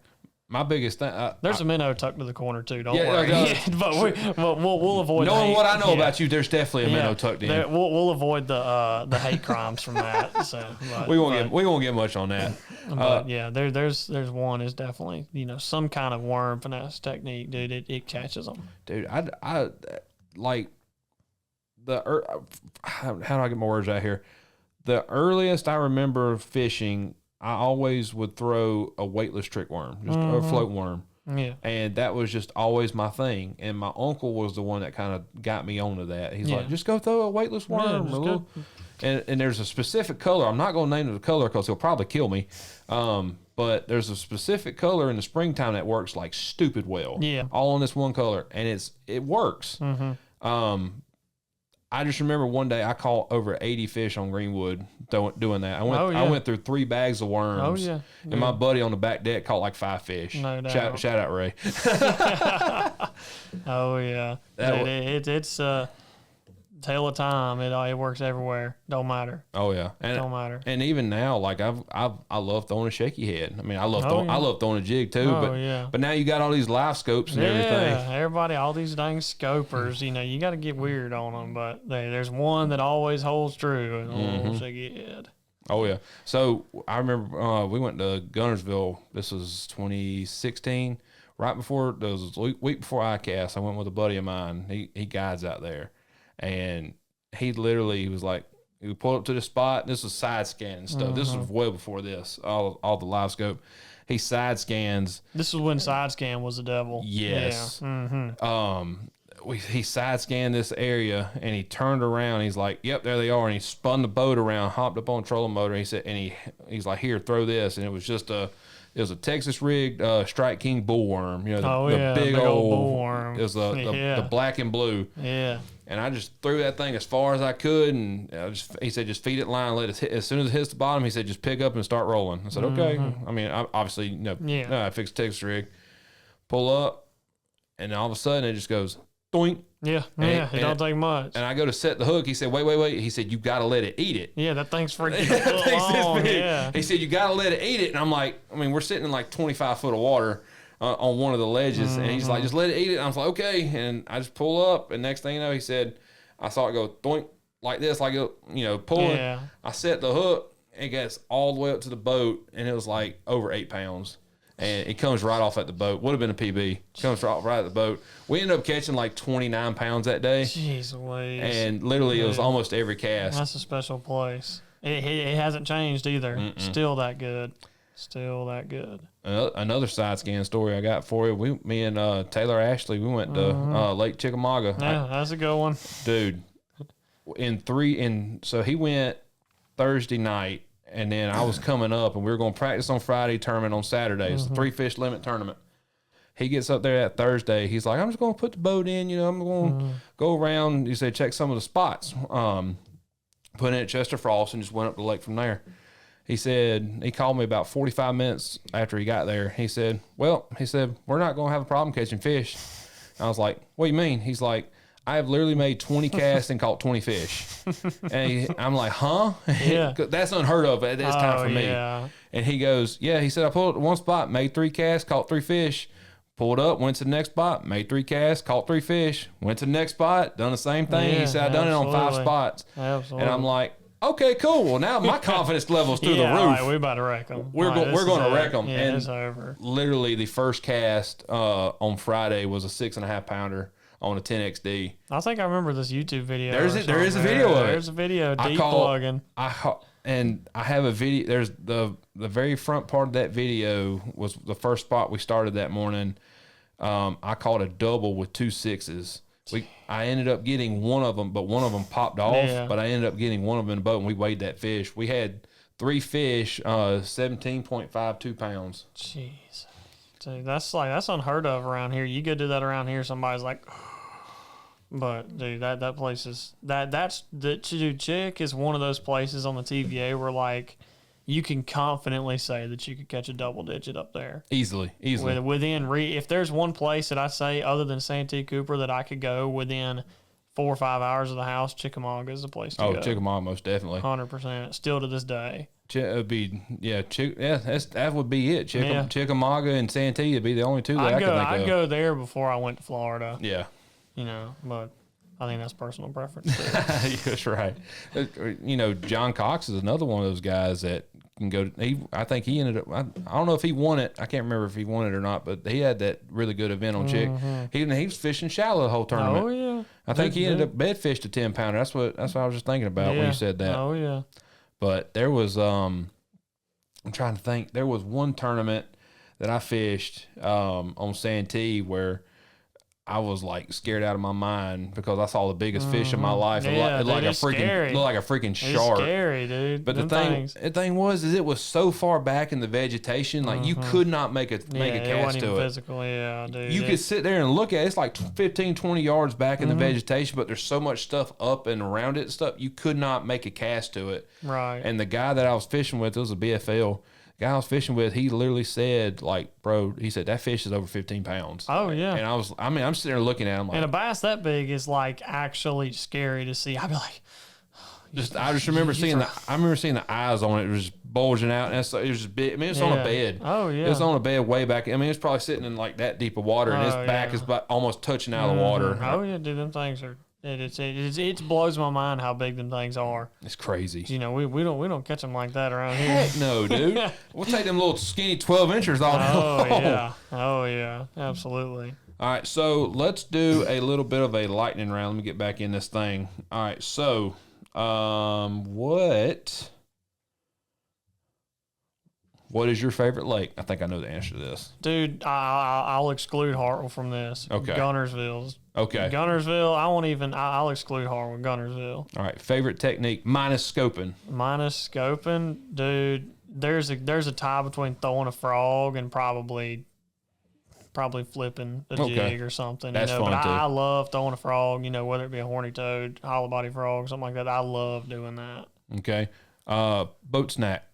My biggest thing. There's a minnow tucked to the corner too. Don't worry. But we'll avoid. Knowing what I know about you, there's definitely a minnow tucked in. We'll avoid the hate crimes from that. So we won't get much on that. But there's one is definitely some kind of worm finesse technique, dude. It catches them. Dude, I like how do I get my words out here? The earliest I remember fishing, I always would throw a weightless trick worm, just a float worm. Yeah. And that was just always my thing. And my uncle was the one that kind of got me onto that. He's like, just go throw a weightless worm. And there's a specific color. I'm not going to name the color because he'll probably kill me. But there's a specific color in the springtime that works like stupid well. Yeah. All in this one color. And it works. Mm-hmm. I just remember one day I caught over 80 fish on Greenwood doing that. I went through 3 bags of worms. Oh, yeah. And my buddy on the back deck caught like 5 fish. No doubt. Shout out, Ray. Oh, yeah. It's tale of time. It works everywhere. Don't matter. Oh, yeah. Don't matter. And even now, like I love throwing a shaky head. I mean, I love throwing a jig too. But now you got all these live scopes and everything. Yeah, everybody, all these dang scopers. You got to get weird on them. But there's one that always holds true. And shaky head. Oh yeah. So I remember we went to Gunnersville. This was 2016. Right before the week before ICAST, I went with a buddy of mine. He guides out there. And he was like, he pulled up to the spot. This was side scanning stuff. This was way before this, all the live scope. He side scans. This is when side scan was the devil. Yes. Yeah. Mm-hmm. He side scanned this area and he turned around. He's like, yep, there they are. And he spun the boat around, hopped up on the trolling motor. And he said, he's like, here, throw this. And it was just a Texas rigged Strike King bullworm. The big old bullworm. It was the black and blue. Yeah. And I just threw that thing as far as I could, and he said, just feed it line, let it hit. As soon as it hits the bottom, he said, just pick up and start rolling. I said, okay. I mean, obviously, I fixed Texas rig, pull up, and all of a sudden it just goes, doink. Yeah, it don't take much. And I go to set the hook. He said, wait. He said, you got to let it eat it. Yeah, that thing's freaking long. Yeah. He said, you got to let it eat it. And I'm like, we're sitting in like 25 foot of water. On one of the ledges, and he's like, just let it eat it. And I was like, okay. And I just pull up, and next thing you know, he said, I saw it go doink like this, like it, pulling. Yeah. I set the hook, it gets all the way up to the boat, and it was like over 8 pounds. And it comes right off at the boat. Would have been a PB. Comes right at the boat. We ended up catching like 29 pounds that day. Jeez Louise. And literally, it was almost every cast. That's a special place. It hasn't changed either. Still that good. Another side scan story I got for you. Me and Taylor Ashley, we went to Lake Chickamauga. Yeah, that's a good one, dude. So he went Thursday night, and then I was coming up, and we were going to practice on Friday, tournament on Saturday. It's a 3-fish limit tournament. He gets up there that Thursday. He's like, I'm just going to put the boat in. I'm going to go around. He said, check some of the spots. Put in at Chester Frost and just went up the lake from there. He said, he called me about 45 minutes after he got there. He said, we're not going to have a problem catching fish. I was like, what do you mean? He's like, I have literally made 20 casts and caught 20 fish. And I'm like, huh? Yeah. That's unheard of at this time for me. Yeah. And he goes, yeah. He said, I pulled up to one spot, made 3 casts, caught 3 fish. Pulled up, went to the next spot, made 3 casts, caught 3 fish. Went to the next spot, done the same thing. He said, I done it on 5 spots. Absolutely. And I'm like, okay, cool. Well, now my confidence level's through the roof. Right, we about to wreck them. We're going to wreck them. Yeah, and it's over. Literally, the first cast on Friday was a 6.5 pounder on a 10XD. I think I remember this YouTube video. There is a video of it. There's a video. Deep plugging. And I have a video. There's the very front part of that video was the first spot we started that morning. I caught a double with 2 6s. I ended up getting one of them, but one of them popped off. Yeah. But I ended up getting one of them in the boat, and we weighed that fish. We had 3 fish, 17.52 pounds. Jeez, dude, that's unheard of around here. You go do that around here, somebody's like, but dude, that place is dude, Chick is one of those places on the TVA where like you can confidently say that you could catch a double digit up there. Easily. If there's one place that I say other than Santee Cooper that I could go within 4 or 5 hours of the house, Chickamauga is the place to go. Oh, Chickamauga, most definitely. 100%. Still to this day. It would be that would be it. Chickamauga and Santee would be the only two that I could think of. I'd go there before I went to Florida. Yeah, but I think that's personal preference too. That's right. John Cox is another one of those guys that can go. I think he ended up. I don't know if he won it. I can't remember if he won it or not. But he had that really good event on Chick. He was fishing shallow the whole tournament. Oh yeah. I think he ended up bed fished a 10-pounder. That's what I was just thinking about when you said that. Oh yeah. But there was I'm trying to think. There was one tournament that I fished on Santee where I was like scared out of my mind because I saw the biggest fish in my life. It looked like a freaking shark. It's scary, dude. But the thing was it was so far back in the vegetation, like you could not make a cast to it. Physical, dude. You could sit there and look at it. It's like 15, 20 yards back in the vegetation, but there's so much stuff up and around it and stuff. You could not make a cast to it. Right. And the guy that I was fishing with, it was a BFL. Guy I was fishing with, he literally said, like, bro, he said, that fish is over 15 pounds. Oh, yeah. And I'm sitting there looking at him like. And a bass that big is, like, actually scary to see. I'd be like. I just remember seeing the eyes on it. It was just bulging out. And it was just big. I mean, it's on a bed. Oh, yeah. It was on a bed way back. I mean, it's probably sitting in, like, that deep of water, and his back is almost touching out of the water. Oh, yeah, dude, them things are. It blows my mind how big them things are. It's crazy. We don't catch them like that around here. Heck no, dude. We'll take them little skinny 12-inchers all day. Oh yeah, absolutely. All right, so let's do a little bit of a lightning round. Let me get back in this thing. All right, so what is your favorite lake? I think I know the answer to this. Dude, I'll exclude Hartwell from this. Okay. Gunnersville's. Okay. Gunnersville, I'll exclude Hartwell. Gunnersville. All right. Favorite technique minus scoping. Dude. There's a tie between throwing a frog and probably flipping a jig or something. That's fun but too. I love throwing a frog. Whether it be a horny toad, hollow body frog, something like that. I love doing that. Okay. Boat snack.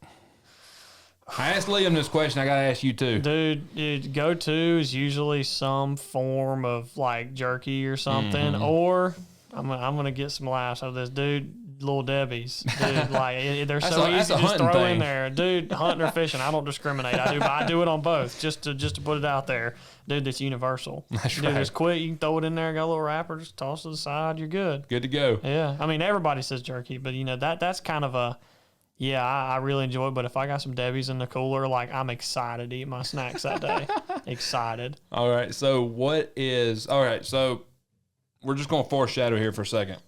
I asked Liam this question. I got to ask you too. Dude, go-to is usually some form of like jerky or something, or I'm gonna get some laughs out of this, dude. Little Debbie's, dude. Like they're so easy to just throw in there, dude. Hunting or fishing, I don't discriminate. I do it on both, just to put it out there, dude. That's universal. That's dude, right. It's quick. You can throw it in there, got a little wrapper, just toss it to the side. You're good. Good to go. Yeah, I mean everybody says jerky, but that's kind of a. Yeah, I really enjoy it, but if I got some Debbie's in the cooler, like I'm excited to eat my snacks that day. Excited. All right, so we're just going to foreshadow here for a second.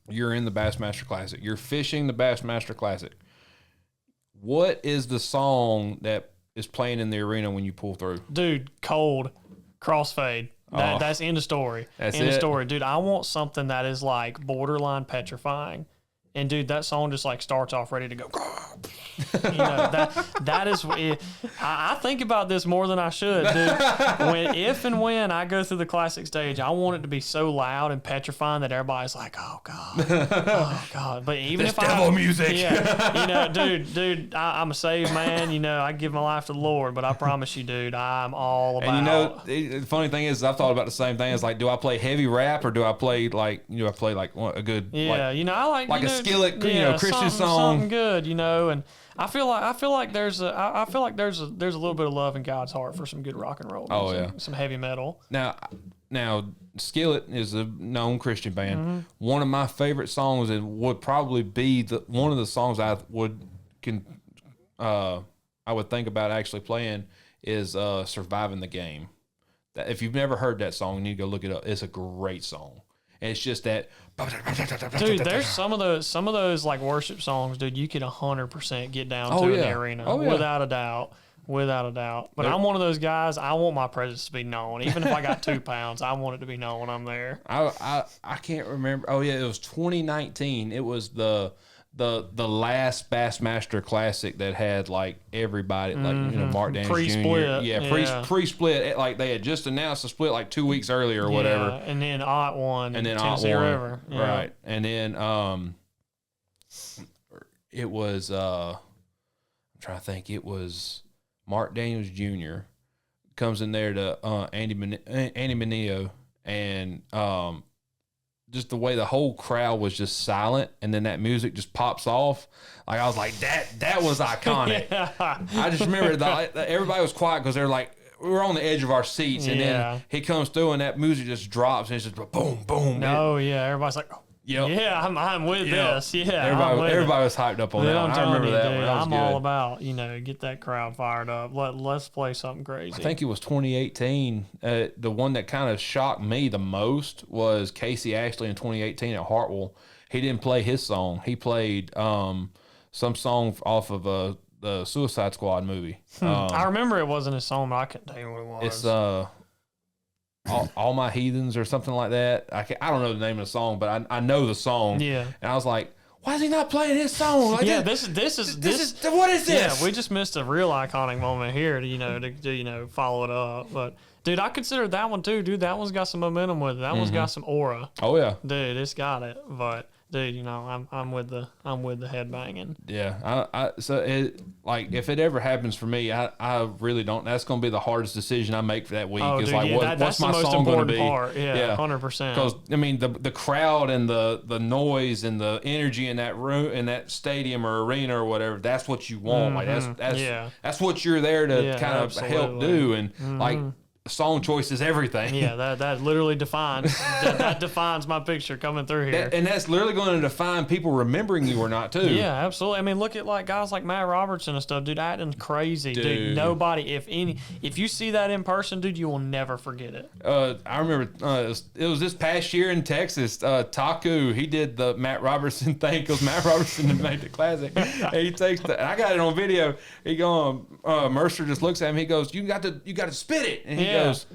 You're in the Bassmaster Classic. You're fishing the Bassmaster Classic. What is the song that is playing in the arena when you pull through? Dude, Cold, Crossfade. That's end of story. End of story. Dude, I want something that is like borderline petrifying. And dude, that song just like starts off ready to go. That is. I think about this more than I should, dude. If and when I go through the classic stage, I want it to be so loud and petrifying that everybody's like, "Oh God, oh God." But even this if devil music, dude, I'm a saved man. I give my life to the Lord, but I promise you, dude, I'm all about. And the funny thing is, I've thought about the same thing. It's like, do I play heavy rap or do I play a good? Yeah, I like a skillet, Christian song, something good, and I feel like there's a little bit of love in God's heart for some good rock and roll. Oh, some heavy metal. Now Skillet is a known Christian band. One of my favorite songs and would probably be one of the songs I would think about actually playing is "Surviving the Game." If you've never heard that song, you need to go look it up. It's a great song. And it's just that, dude. There's some of those like worship songs, dude. You could 100% get down to in the arena, without a doubt. But I'm one of those guys. I want my presence to be known, even if I got 2 pounds. I want it to be known when I'm there. I can't remember. Oh yeah, it was 2019. It was the last Bassmaster Classic that had like everybody, like Mark Daniels pre-split. Jr. Pre-split. Like they had just announced the split like 2 weeks earlier or whatever. And then Ott won. And then Tennessee Ott won. River. Yeah. Right. And then it was I'm trying to think. It was Mark Daniels Jr. comes in there to Andy Mineo and just the way the whole crowd was just silent, and then that music just pops off. Like, I was like, that was iconic. Yeah. I just remember everybody was quiet because they're like, we were on the edge of our seats, and then he comes through, and that music just drops, and it's just boom, boom. Everybody's like, yeah, I'm with this. Yeah, everybody was hyped up on that one. I remember that one. I'm all about, get that crowd fired up. Let's play something crazy. I think it was 2018. The one that kind of shocked me the most was Casey Ashley in 2018 at Hartwell. He didn't play his song. He played some song off of the Suicide Squad movie. I remember it wasn't his song, but I couldn't tell you what it was. It's All My Heathens or something like that. I don't know the name of the song, but I know the song. Yeah. And I was like, why is he not playing his song? Like, this is what is this? Yeah, we just missed a real iconic moment here to follow it up. But dude, I consider that one too. Dude, that one's got some momentum with it. That one's got some aura. Oh yeah. Dude, it's got it. But dude, I'm with the headbanging. Yeah, so if it ever happens for me, I really don't. That's going to be the hardest decision I make for that week. Oh, is dude, like, what's my song going to be? Part. Yeah, 100%. Because I mean, the crowd and the noise and the energy in that room, in that stadium or arena or whatever, that's what you want. Like that's what you're there to kind of help do, and like. Song choice is everything. Yeah, that literally defines that defines my picture coming through here. And that's literally going to define people remembering you or not too. Yeah, absolutely. I mean, look at like guys like Matt Robertson and stuff, dude, acting crazy. Dude, nobody, if you see that in person, dude, you will never forget it. I remember it was this past year in Texas. Taku, he did the Matt Robertson thing because Matt Robertson made the classic. And he takes I got it on video. He Mercer just looks at him. He goes, "You got to spit it," and he goes,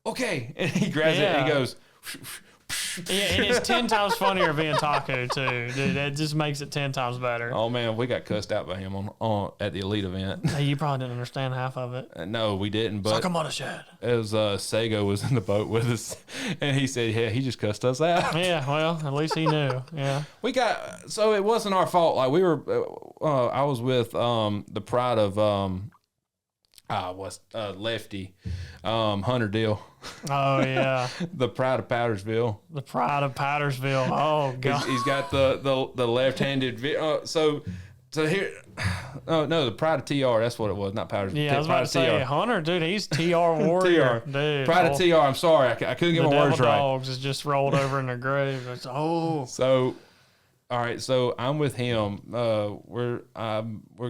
"Okay," and he grabs it and he goes. And it's 10 times funnier being Taco too, dude. That just makes it 10 times better. Oh man, we got cussed out by him on at the elite event. Hey, you probably didn't understand half of it. No, we didn't. But come on a shed. It was Sago was in the boat with us, and he said, "Yeah, he just cussed us out." Yeah, well, at least he knew. Yeah, so it wasn't our fault. Like we were, I was with the pride of Lefty, Hunter Deal. Oh yeah, the pride of Powdersville. The pride of Powdersville. Oh god, he's got the left-handed. So here, no, the pride of TR. That's what it was, not Powdersville. Yeah, I was about to say Hunter, dude. He's TR warrior, dude. Pride of TR. I'm sorry, I couldn't get my words right. The Dogs is just rolled over in their grave. So. All right, so I'm with him. We're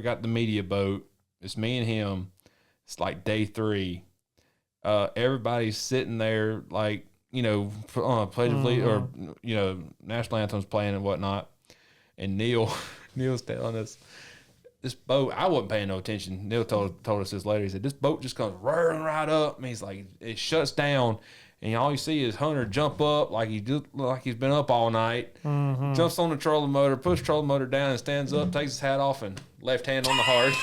got the media boat. It's me and him. It's like day 3. Everybody's sitting there like, Pledge of Allegiance or, national anthems playing and whatnot. And Neil's telling us this boat, I wasn't paying no attention. Neil told us this later. He said, this boat just comes roaring right up. And he's like, it shuts down. And all you see is Hunter jump up like he's been up all night, jumps on the trolling motor, pushes the trolling motor down and stands up, takes his hat off and left hand on the heart.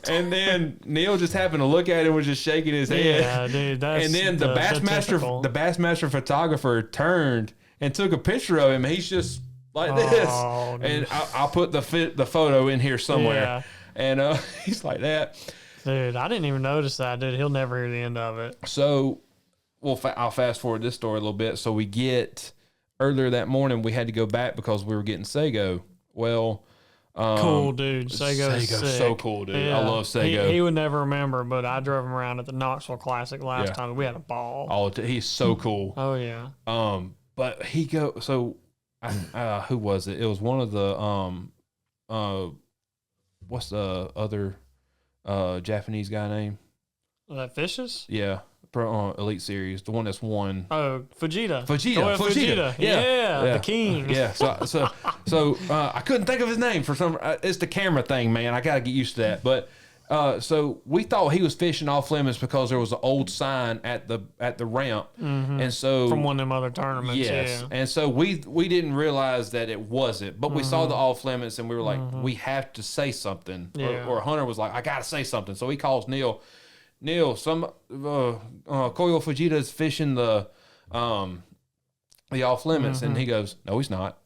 And then Neil just happened to look at him and was just shaking his head. Yeah, dude. And then the Bassmaster photographer turned and took a picture of him. He's just like this. And I'll put the photo in here somewhere. Yeah. And he's like that. Dude, I didn't even notice that, dude. He'll never hear the end of it. So, I'll fast forward this story a little bit. So earlier that morning, we had to go back because we were getting Sago. Well, cool, dude. Sago's so cool, dude. Yeah. I love Sago. He would never remember, but I drove him around at the Knoxville Classic last time. We had a ball. Oh, he's so cool. Oh, yeah. But who was it? It was one of the, what's the other... Japanese guy name? That Fishes? Yeah. Elite Series. The one that's won. Oh, Fujita. Fujita. Yeah. The king. Yeah. So I couldn't think of his name for some. It's the camera thing, man. I got to get used to that. But so we thought he was fishing off limits because there was an old sign at the ramp, and so from one of them other tournaments. Yes, and so we didn't realize that it wasn't, but we saw the off limits, and we were like, we have to say something. Or Hunter was like, I got to say something, so he calls Neil. Neil, some Koyo Fujita is fishing the off limits, and he goes, no, he's not.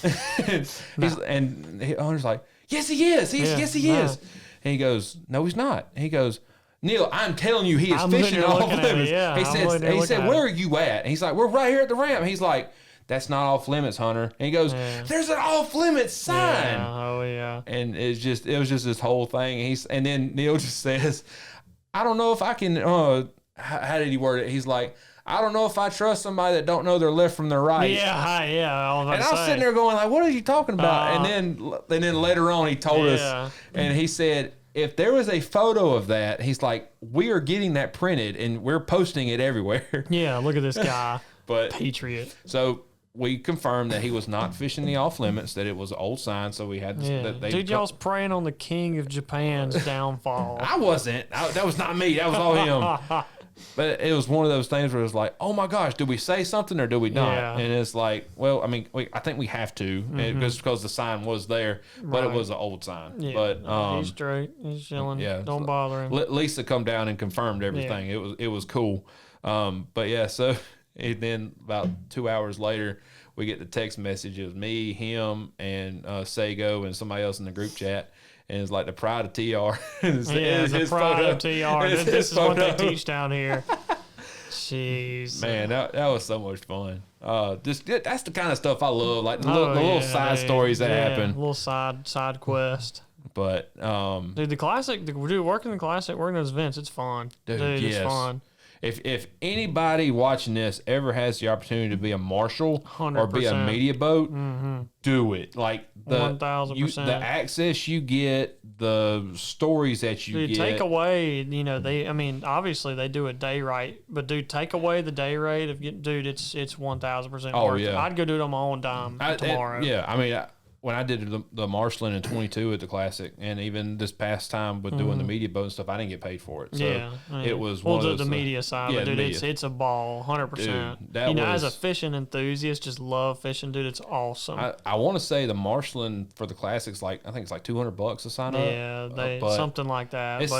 And Hunter's like, yes, he is. Yes, he is. And he goes, no, he's not. And he goes, Neil, I'm telling you, he is I'm fishing literally off looking at it, limits. yeah. He said, where are you at? And he's like, we're right here at the ramp. And he's like, that's not off limits, Hunter. And he goes, there's an off limits sign. Yeah. Oh yeah. And it was just this whole thing. And then Neil just says, I don't know if I can. How did he word it? He's like, I don't know if I trust somebody that don't know their left from their right. Yeah. And I was sitting there going like, what are you talking about? And then later on he told us, and he said, if there was a photo of that, he's like, we are getting that printed and we're posting it everywhere. Yeah. Look at this guy. But Patriot. So we confirmed that he was not fishing the off limits, that it was an old sign. So we had Dude, y'all's preying on the king of Japan's downfall. I wasn't. That was not me. That was all him. But it was one of those things where it was like, oh my gosh, do we say something or do we not? Yeah. And it's like, well, I mean, I think we have to, just because the sign was there, but it was an old sign. Yeah. But he's straight. He's chilling. Yeah. Don't bother him. Lisa come down and confirmed everything. Yeah. It was cool. But yeah, so and then about 2 hours later, we get the text message. It was me, him, and Sago, and somebody else in the group chat. And it's like the pride of TR. It's the pride of TR. This is what they teach down here. Jeez. Man, that was so much fun. That's the kind of stuff I love, like the little side stories that happen. Little side quest. But dude, the classic, working the classic, working those events, it's fun. Dude, it's fun. If anybody watching this ever has the opportunity to be a marshal 100%. or be a media boat, do it. Like the 1000%. The access you get, the stories that you get. Take away, obviously they do a day rate, but dude, take away the day rate of it's 1000% worth it. I'd go do it on my own dime tomorrow. When I did the marshaling in 22 at the Classic, and even this past time with doing the media boat and stuff, I didn't get paid for it. So it was one of those, the media side, but dude, it's a ball, 100%. Dude, as a fishing enthusiast, just love fishing, dude. It's awesome. I want to say the marshaling for the Classic's I think it's like $200 to sign up. Yeah, something like that. It's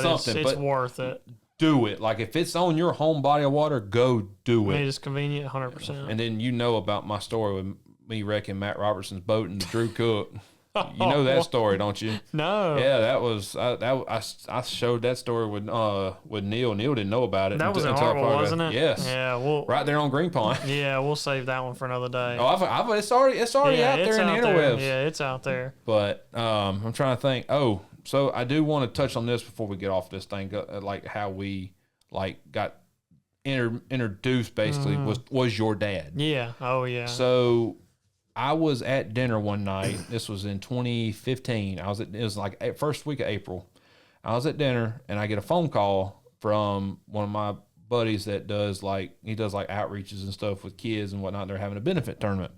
worth it. Do it. Like if it's on your home body of water, go do it. It's convenient, 100%. And then about my story with me wrecking Matt Robertson's boat and Drew Cook. You know that story, don't you? No. Yeah, that was I showed that story with Neil. Neil didn't know about it. That was in Harville, wasn't it? Yes. Yeah, right there on Green Pond. Yeah, we'll save that one for another day. Oh, it's already out there in the interwebs. Yeah, it's out there. But I'm trying to think. Oh, so I do want to touch on this before we get off this thing, like how we got introduced. Basically, was your dad? Yeah. Oh yeah. So I was at dinner one night. This was in 2015. It was like first week of April. I was at dinner and I get a phone call from one of my buddies that does outreaches and stuff with kids and whatnot. They're having a benefit tournament.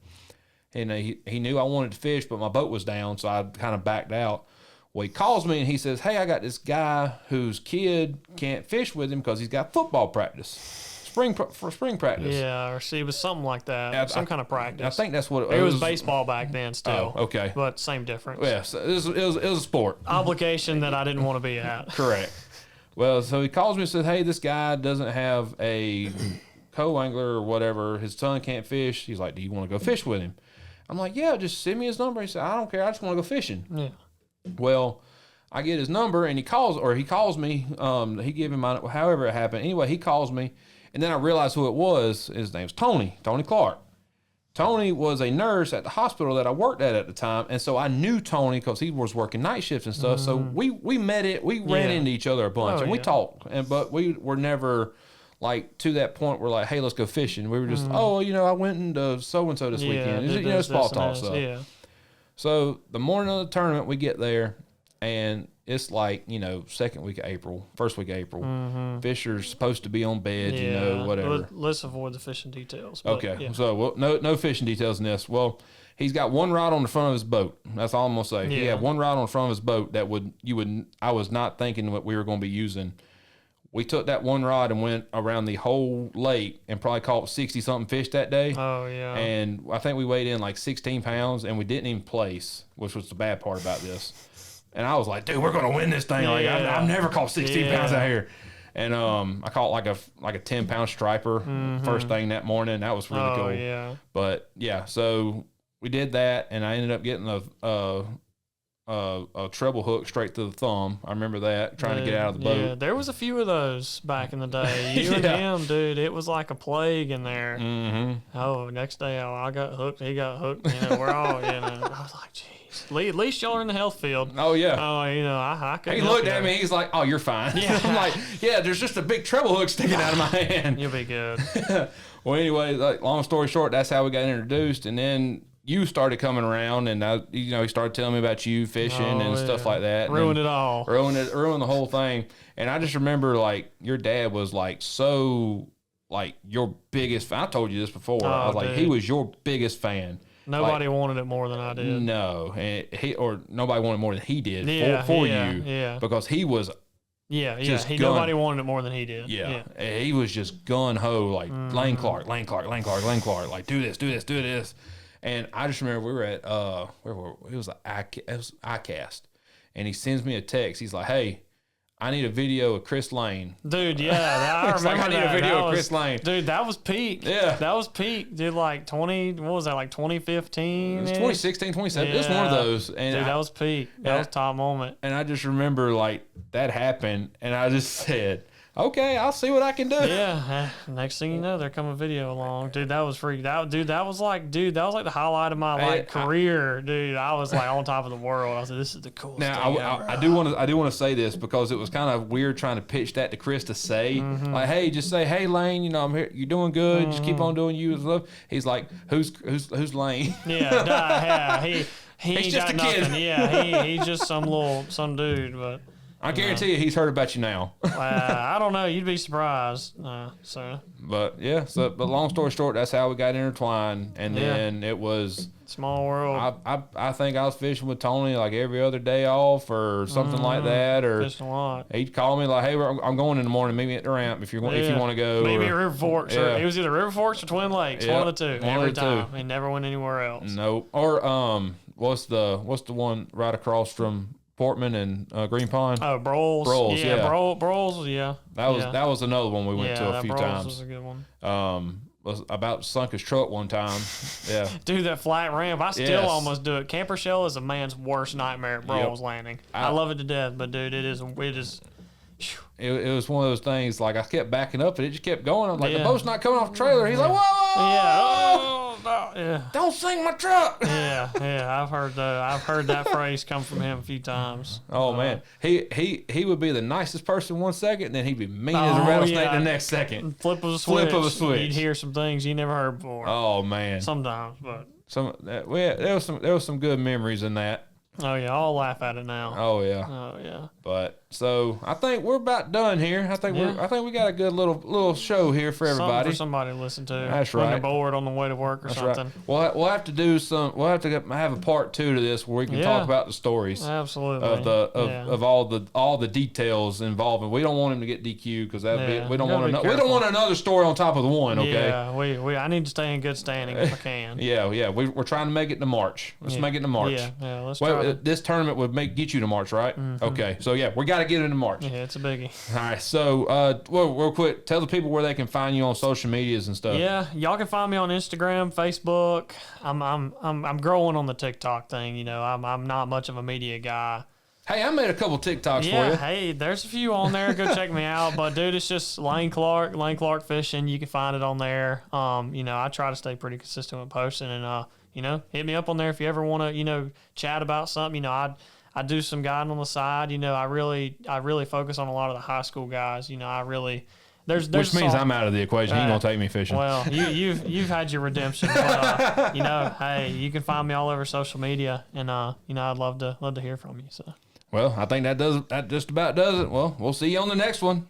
And he knew I wanted to fish, but my boat was down, so I kind of backed out. Well, he calls me and he says, "Hey, I got this guy whose kid can't fish with him because he's got football practice." For spring practice. Yeah, or see, it was something like that. Some kind of practice. I think that's what it was. Baseball back then still. Oh, okay. But same difference. Yeah, so it was a sport. Obligation that I didn't want to be at. Correct. Well, so he calls me and says, "Hey, this guy doesn't have a co-angler or whatever. His son can't fish." He's like, "Do you want to go fish with him?" I'm like, "Yeah, just send me his number." He said, "I don't care. I just want to go fishing." Yeah. Well, I get his number and he calls me. He gave him my, however it happened. Anyway, he calls me. And then I realized who it was. His name's Tony Clark. Tony was a nurse at the hospital that I worked at the time. And so I knew Tony because he was working night shifts and stuff. So we ran into each other a bunch and we talked. But we were never to that point where hey, let's go fishing. We were just, I went into so-and-so this weekend. It's small talk stuff. Yeah. So the morning of the tournament, we get there and it's second week of April, first week of April. Fisher's supposed to be on bed, whatever. Let's avoid the fishing details. Okay. Yeah. So, no fishing details in this. Well, he's got one rod on the front of his boat. That's all I'm going to say. Yeah. He had one rod on the front of his boat that I was not thinking what we were going to be using. We took that one rod and went around the whole lake and probably caught 60-something fish that day. Oh, yeah. And I think we weighed in 16 pounds, and we didn't even place, which was the bad part about this. And I was like, dude, we're going to win this thing. I've never caught 16 pounds out here. And I caught like a 10-pound striper first thing that morning. That was really cool. Oh, yeah. But, yeah, so we did that, and I ended up getting a a treble hook straight to the thumb. I remember that, trying to get out of the boat. Yeah, there was a few of those back in the day. You and him, dude, it was like a plague in there. Mm-hmm. Oh, next day, I got hooked. He got hooked. We're all, I was like, jeez. At least y'all are in the health field. Oh, yeah. Oh, I couldn't. He looked at me. He's like, oh, you're fine. Yeah. I'm like, yeah, there's just a big treble hook sticking out of my hand. You'll be good. Well, anyway, long story short, that's how we got introduced. And then you started coming around, and he started telling me about you fishing and stuff like that. Ruined it all. Ruined the whole thing. And I just remember, like, your dad was like so, like, your biggest fan. I told you this before. I was like, he was your biggest fan. Nobody wanted it more than I did. No, and nobody wanted more than he did for you. Yeah, because he was. Nobody wanted it more than he did. Yeah. He was just gun ho, like Lane Clark, like do this. And I just remember we were at where were we? It was ICAST, and he sends me a text. He's like, "Hey, I need a video of Chris Lane." Dude, yeah, I remember I need a video of Chris Lane. Dude, that was peak. Yeah. That was peak. Dude, like 2015? It was 2016, 2017. It was one of those. And dude, that was peak. That was top moment. And I just remember, like, that happened, and I just said, okay, I'll see what I can do. Yeah. Next thing you know, there come a video along. Dude, that was freak. That was like the highlight of my career. Dude, I was like on top of the world. I was like, this is the coolest thing ever. I do want to say this because it was kind of weird trying to pitch that to Chris to say, like, hey, just say, hey, Lane, I'm here. You're doing good. Just keep on doing you and stuff. He's like, who's Lane? Yeah, he he's got just a nothing. kid. Yeah, he's just some dude, but. I guarantee you he's heard about you now. I don't know. You'd be surprised. But long story short, that's how we got intertwined. And then it was small world. I think I was fishing with Tony like every other day off or something like that. Or fishing a lot. He'd call me like, hey, I'm going in the morning. Meet me at the ramp if you want to go. Maybe River Forks. Or it was either River Forks or Twin Lakes. One of the two. Every time. He never went anywhere else. Nope. Or what's the one right across from Portman and Green Pond? Oh, Broles. Yeah. Broles, yeah. That was another one we went to a few Broles times. Was a good one. Was about sunk his truck one time. Yeah. Dude, that flat ramp, I still almost do it. Camper shell is a man's worst nightmare at Broles Landing. I love it to death, but dude, it is. It was one of those things, like I kept backing up and it just kept going. I'm like, the boat's not coming off the trailer. He's like, whoa! Yeah. Don't sink my truck. Yeah. I've heard that phrase come from him a few times. Oh man, he would be the nicest person one second, and then he'd be mean as a rattlesnake the next second. Flip of a switch. You'd hear some things you never heard before. Oh man. Sometimes, but there was some good memories in that. Oh yeah, I'll laugh at it now. Oh yeah. But so I think we're about done here. I think we got a good little show here for everybody. Something for somebody to listen to. That's right. When they're bored on the way to work or something. Right. We'll have to do some. We'll have to have a part 2 to this where we can talk about the stories. Absolutely. Of all the details involved. We don't want him to get DQ because we don't want another story on top of the one. Okay. Yeah. I need to stay in good standing if I can. Yeah. We're trying to make it to March. Let's make it to March. Yeah. Let's try. This tournament would get you to March, right? Mm-hmm. Okay. So we got to get into March. Yeah, it's a biggie. All right. So, real quick, tell the people where they can find you on social medias and stuff. Yeah, y'all can find me on Instagram, Facebook. I'm growing on the TikTok thing. I'm not much of a media guy. Hey, I made a couple TikToks for you. Yeah, hey, there's a few on there. Go check me out. But dude, it's just Lane Clark Fishing. You can find it on there. I try to stay pretty consistent with posting, and hit me up on there if you ever want to, chat about something. I do some guiding on the side. I really focus on a lot of the high school guys. Which means I'm out of the equation. He ain't gonna take me fishing. Well, you've had your redemption. But, hey, you can find me all over social media, and I'd love to hear from you. So. Well, I think that just about does it. Well, we'll see you on the next one.